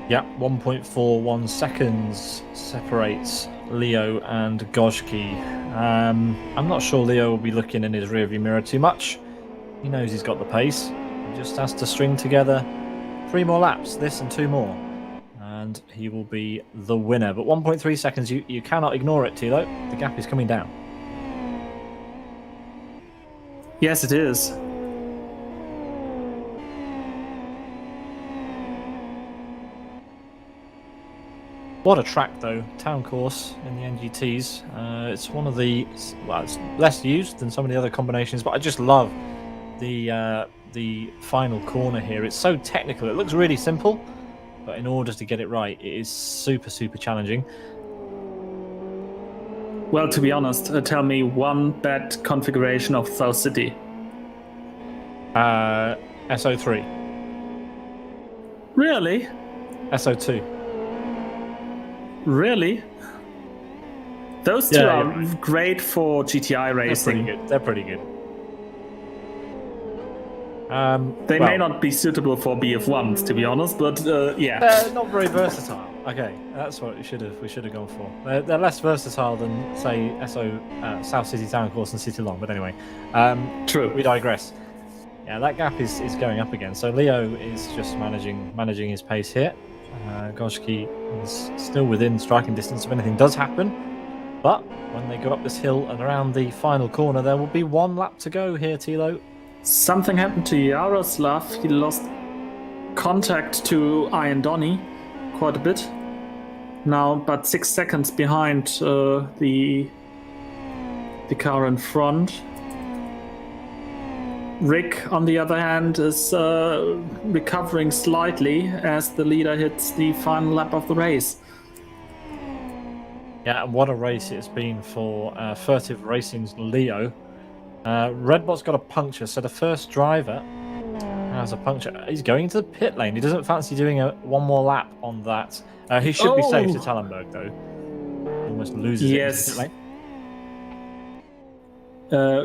Yeah, 1.41 seconds separates Leo and Gojki. I'm not sure Leo will be looking in his rearview mirror too much. He knows he's got the pace. He just has to string together 3 more laps, this and 2 more. And he will be the winner. But 1.3 seconds, you cannot ignore it, Thilo. The gap is coming down. Yes, it is. What a track, though. Town course in the NGTs. It's one of the... Well, it's less used than some of the other combinations, but I just love the final corner here. It's so technical. It looks really simple, but in order to get it right, it is super, super challenging. Well, to be honest, tell me one bad configuration of South City. SO3. Really? SO2. Really? Those two are great for GTI racing. They're pretty good. They may not be suitable for BF1s, to be honest, but yeah. They're not very versatile. Okay, that's what we should have gone for. They're less versatile than, say, South City Town Course and City Long, but anyway. True. We digress. Yeah, that gap is going up again. So Leo is just managing his pace here. Goshki is still within striking distance if anything does happen. But when they go up this hill and around the final corner, there will be one lap to go here, Thilo. Something happened to Yaroslav. He lost contact to Ian Donny quite a bit. Now, but 6 seconds behind the car in front. Rick, on the other hand, is recovering slightly as the leader hits the final lap of the race. Yeah, and what a race it's been for Furtive Racing's Leo. Redbot's got a puncture, so the first driver has a puncture. He's going into the pit lane. He doesn't fancy doing one more lap on that. He should be safe to Tallenberg, though. Almost loses it into the pit lane.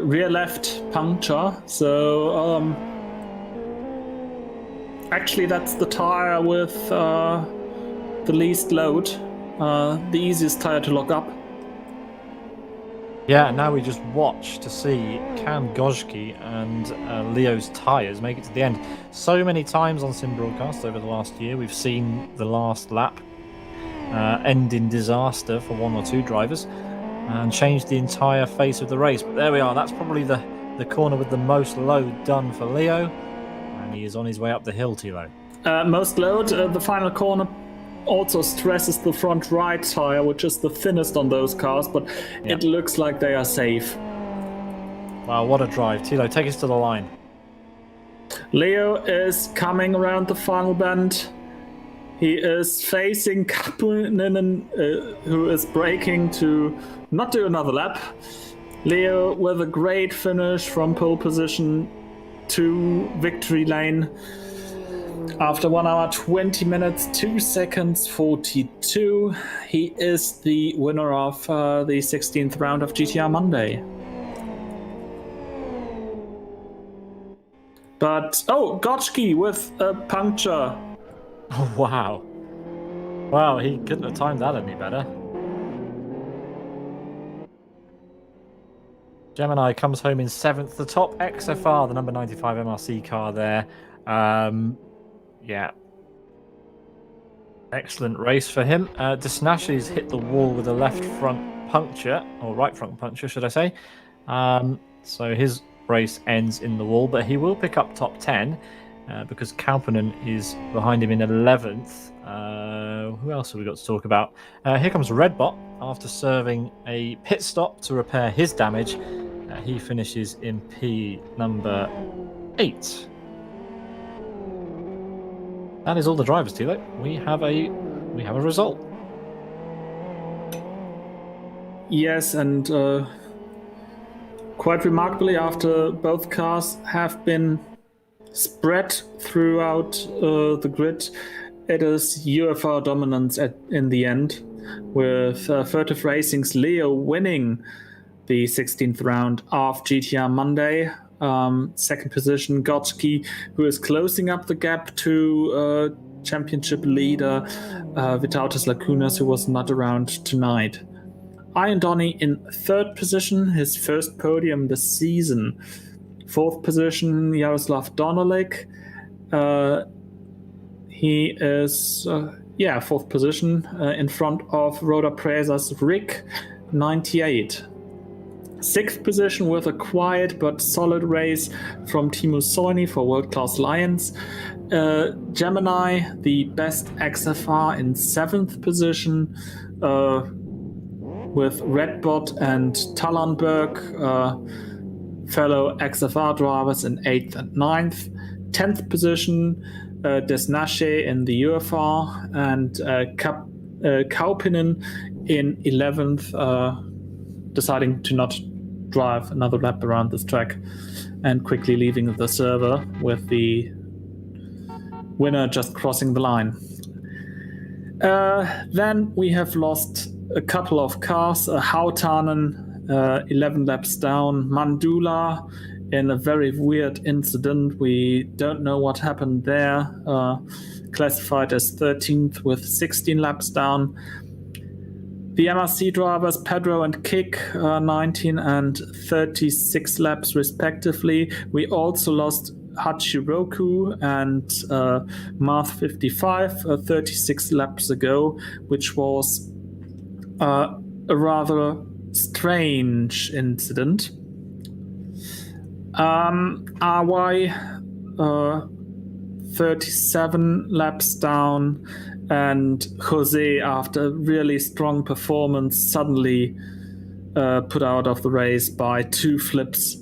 Rear left puncture, so actually that's the tire with the least load, the easiest tire to lock up. Yeah, now we just watch to see can Gojki and Leo's tyres make it to the end. So many times on sim broadcasts over the last year, we've seen the last lap end in disaster for one or two drivers and change the entire face of the race. But there we are. That's probably the corner with the most load done for Leo. And he is on his way up the hill, Thilo. Most load, the final corner also stresses the front right tire, which is the thinnest on those cars, but it looks like they are safe. Wow, what a drive. Thilo, take us to the line. Leo is coming around the final bend. He is facing Kapunen, who is braking to not do another lap. Leo with a great finish from pole position to victory lane. After 1 hour, 20 minutes, 2 seconds, 42, he is the winner of the 16th round of GTR Monday. But, Gotchki with a puncture. Oh, wow. Wow, he couldn't have timed that any better. Gemini comes home in 7th. The top XFR, the number 95 MRC car there. Yeah. Excellent race for him. Disnashi's hit the wall with a left front puncture, or right front puncture, should I say. So his race ends in the wall, but he will pick up top 10 because Kaupanen is behind him in 11th. Who else have we got to talk about? Here comes Redbot after serving a pit stop to repair his damage. He finishes in P number 8. That is all the drivers, Thilo. We have a result. Yes, and quite remarkably, after both cars have been spread throughout the grid, it is UFR dominance in the end, with Furtive Racing's Leo winning the 16th round of GTR Monday. Second position, Gotchki, who is closing up the gap to championship leader Vitautas Lacunas, who was not around tonight. Ian Donny in third position, his first podium this season. Fourth position, Jaroslav Donolik. He is, fourth position in front of Roda Preza's Rick, 98. Sixth position with a quiet but solid race from Timo Soini for World Class Lions. Gemini, the best XFR, in seventh position with Redbot and Tallenberg fellow XFR drivers in 8th and 9th. 10th position, Desnache in the UFR, and Kaupinen in 11th, deciding to not drive another lap around this track and quickly leaving the server with the winner just crossing the line. Then we have lost a couple of cars. Hautanen, 11 laps down. Mandula in a very weird incident. We don't know what happened there. Classified as 13th with 16 laps down. The MRC drivers, Pedro and Kik, 19 and 36 laps respectively. We also lost Hachiroku and Marth55 36 laps ago, which was a rather strange incident. RY 37 laps down, and Jose, after really strong performance, suddenly put out of the race by 2 flips,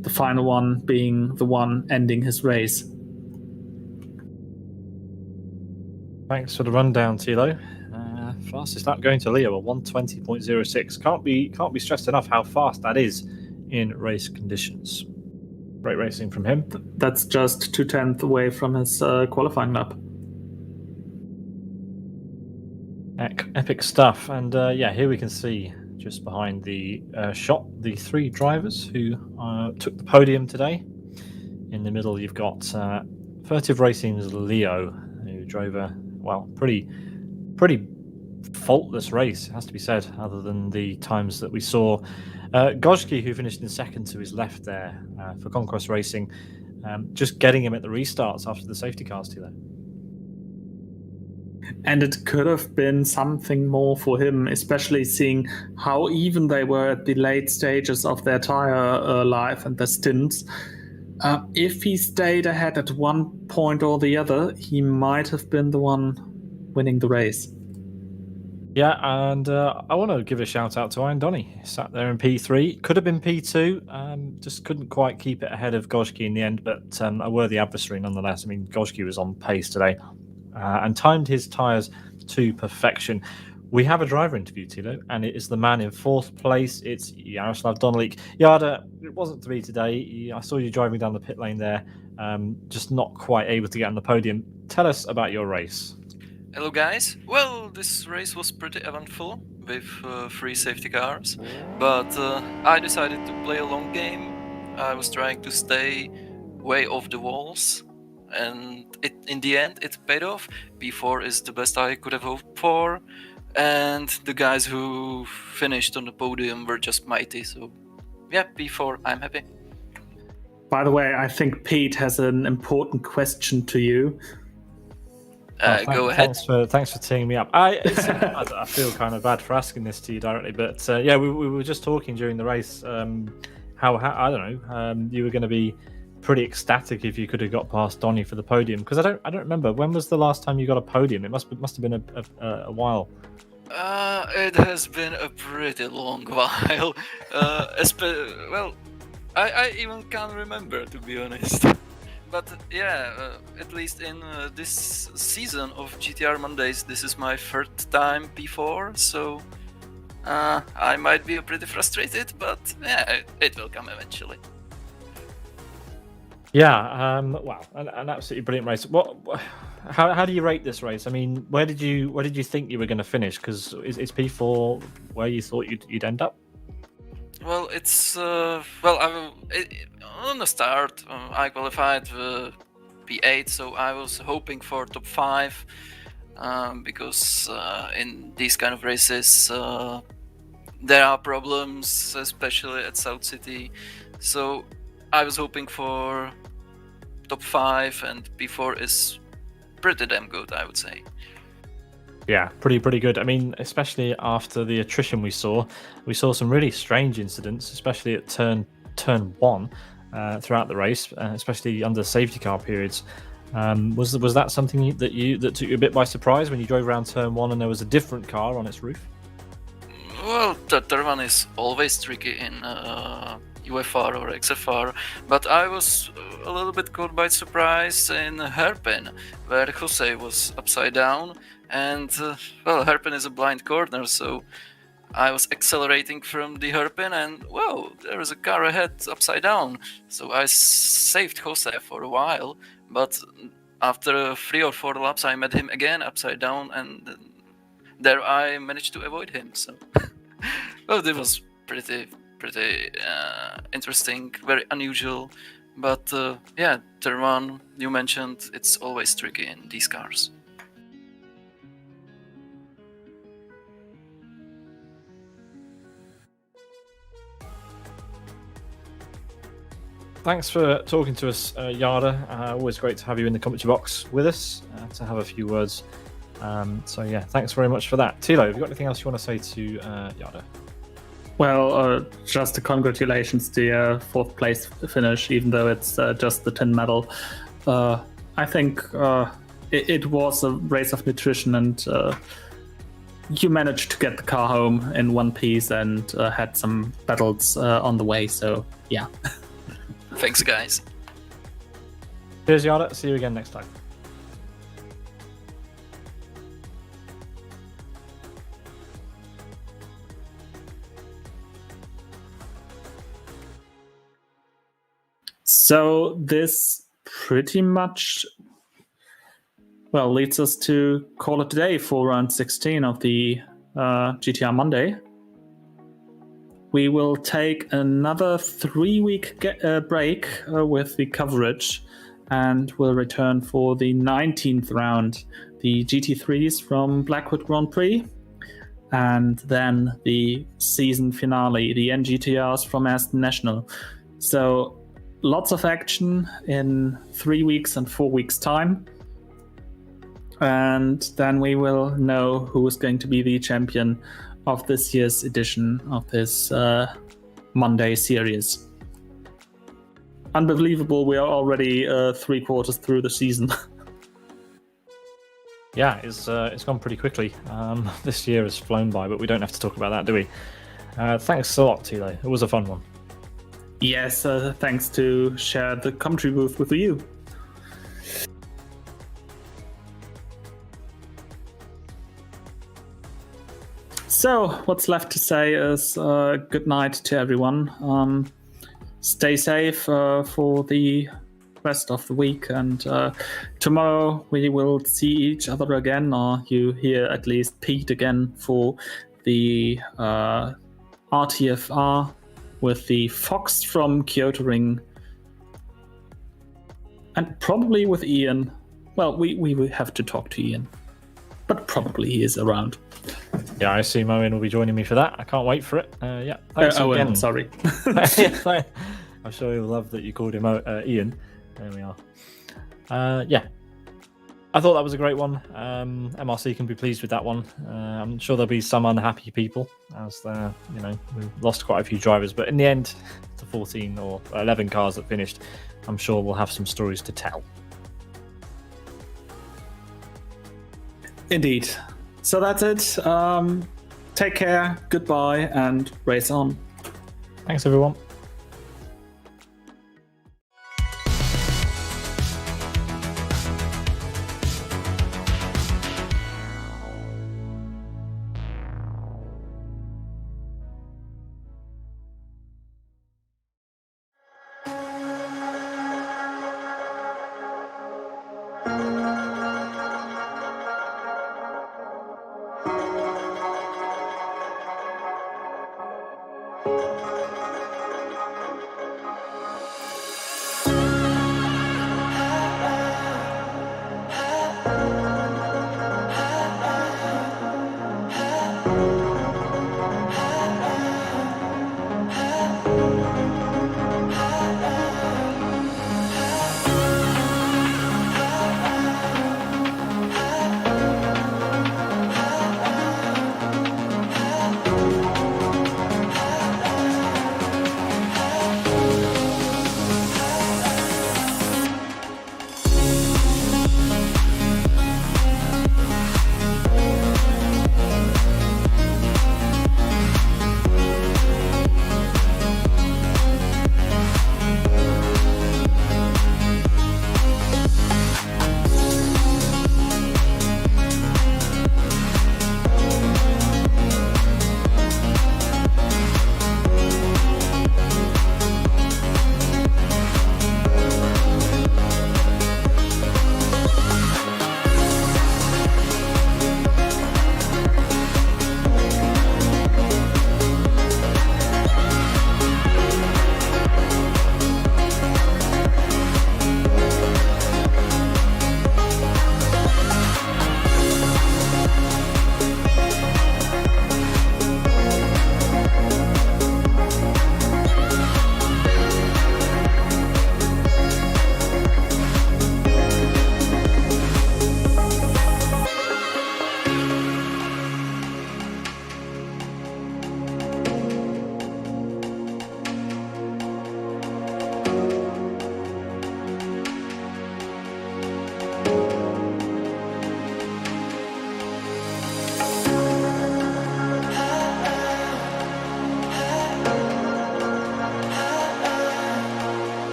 the final one being the one ending his race. Thanks for the rundown, Thilo. Fastest lap going to Leo, a 1:20.06. Can't be stressed enough how fast that is in race conditions. Great racing from him. That's just 2/10 away from his qualifying lap. Epic stuff. And here we can see just behind the shot the 3 drivers who took the podium today. In the middle, you've got Furtive Racing's Leo, who drove a pretty faultless race, it has to be said, other than the times that we saw. Gojki, who finished in second to his left there for Conquest Racing, just getting him at the restarts after the safety cars too there. And it could have been something more for him, especially seeing how even they were at the late stages of their tire life and their stints. If he stayed ahead at one point or the other, he might have been the one winning the race. Yeah, and I want to give a shout out to Iron Donny. He sat there in P3, could have been P2, just couldn't quite keep it ahead of Gojki in the end, but a worthy adversary nonetheless. I mean, Gojki was on pace today and timed his tyres to perfection. We have a driver interview, Thilo, and it is the man in 4th place. It's Yaroslav Donelik. Yada, it wasn't to be today. I saw you driving down the pit lane there, just not quite able to get on the podium. Tell us about your race. Hello guys. Well, this race was pretty eventful with 3 safety cars, but I decided to play a long game. I was trying to stay way off the walls, and in the end it paid off. P4 is the best I could have hoped for, and the guys who finished on the podium were just mighty. So yeah, P4, I'm happy. By the way, I think Pete has an important question to you. Go ahead. Thanks for teeing me up. I feel kind of bad for asking this to you directly, but we were just talking during the race. How I don't know. You were going to be pretty ecstatic if you could have got past Donny for the podium, because I don't remember when was the last time you got a podium. It must have been a while. It has been a pretty long while. I even can't remember, to be honest. But yeah, at least in this season of GTR Mondays, this is my 3rd time P4, so I might be pretty frustrated, but yeah, it will come eventually. Yeah, an absolutely brilliant race. How do you rate this race? I mean, where did you think you were going to finish? Because is P4 where you thought you'd end up? Well, it's on the start, I qualified P8, so I was hoping for top 5, because in these kind of races there are problems, especially at South City. So I was hoping for top 5, and P4 is pretty damn good, I would say. Yeah, pretty good. I mean, especially after the attrition we saw some really strange incidents, especially at turn 1 throughout the race, especially under safety car periods. Was that something that took you a bit by surprise when you drove around turn 1 and there was a different car on its roof? Well, turn 1 is always tricky in UFR or XFR, but I was a little bit caught by surprise in hairpin, where Jose was upside down, and well, hairpin is a blind corner, so I was accelerating from the hairpin, and whoa, there is a car ahead upside down. So I saved Jose for a while, but after 3 or 4 laps, I met him again upside down, and there I managed to avoid him. So, well, it was pretty interesting, very unusual. But yeah, turn one, you mentioned, it's always tricky in these cars. Thanks for talking to us, Yada. Always great to have you in the commentary box with us to have a few words. So yeah, thanks very much for that. Thilo, have you got anything else you want to say to Yada? Well, just congratulations to your 4th place finish, even though it's just the tin medal. I think it was a race of nutrition, and you managed to get the car home in one piece and had some battles on the way. So yeah. Thanks, guys. Cheers, Yada. See you again next time. So this pretty much, well, leads us to call it a day for round 16 of the GTR Monday. We will take another 3-week break with the coverage, and we'll return for the 19th round, the GT3s from Blackwood Grand Prix, and then the season finale, the NGTRs from Aston National. So lots of action in 3 weeks and 4 weeks' time. And then we will know who is going to be the champion of this year's edition of this Monday series. Unbelievable, we are already 3/4 through the season. Yeah, it's gone pretty quickly. This year has flown by, but we don't have to talk about that, do we? Thanks a lot, Thilo. It was a fun one. Yes, thanks to share the commentary booth with you. So, what's left to say is good night to everyone. Stay safe for the rest of the week, and tomorrow we will see each other again, or you hear at least Pete again for the RTFR with the Fox from Kyoto Ring, and probably with Ian. Well, we will have to talk to Ian, but probably he is around. Yeah, I assume Owen will be joining me for that. I can't wait for it. Yeah, thanks Owen, again. sorry. I'm sure he'll love that you called him Ian. There we are. Yeah, I thought that was a great one. MRC can be pleased with that one. I'm sure there'll be some unhappy people, as we've lost quite a few drivers. But in the end, the 14 or 11 cars that finished, I'm sure we'll have some stories to tell. Indeed. So that's it. Take care, goodbye, and race on. Thanks, everyone.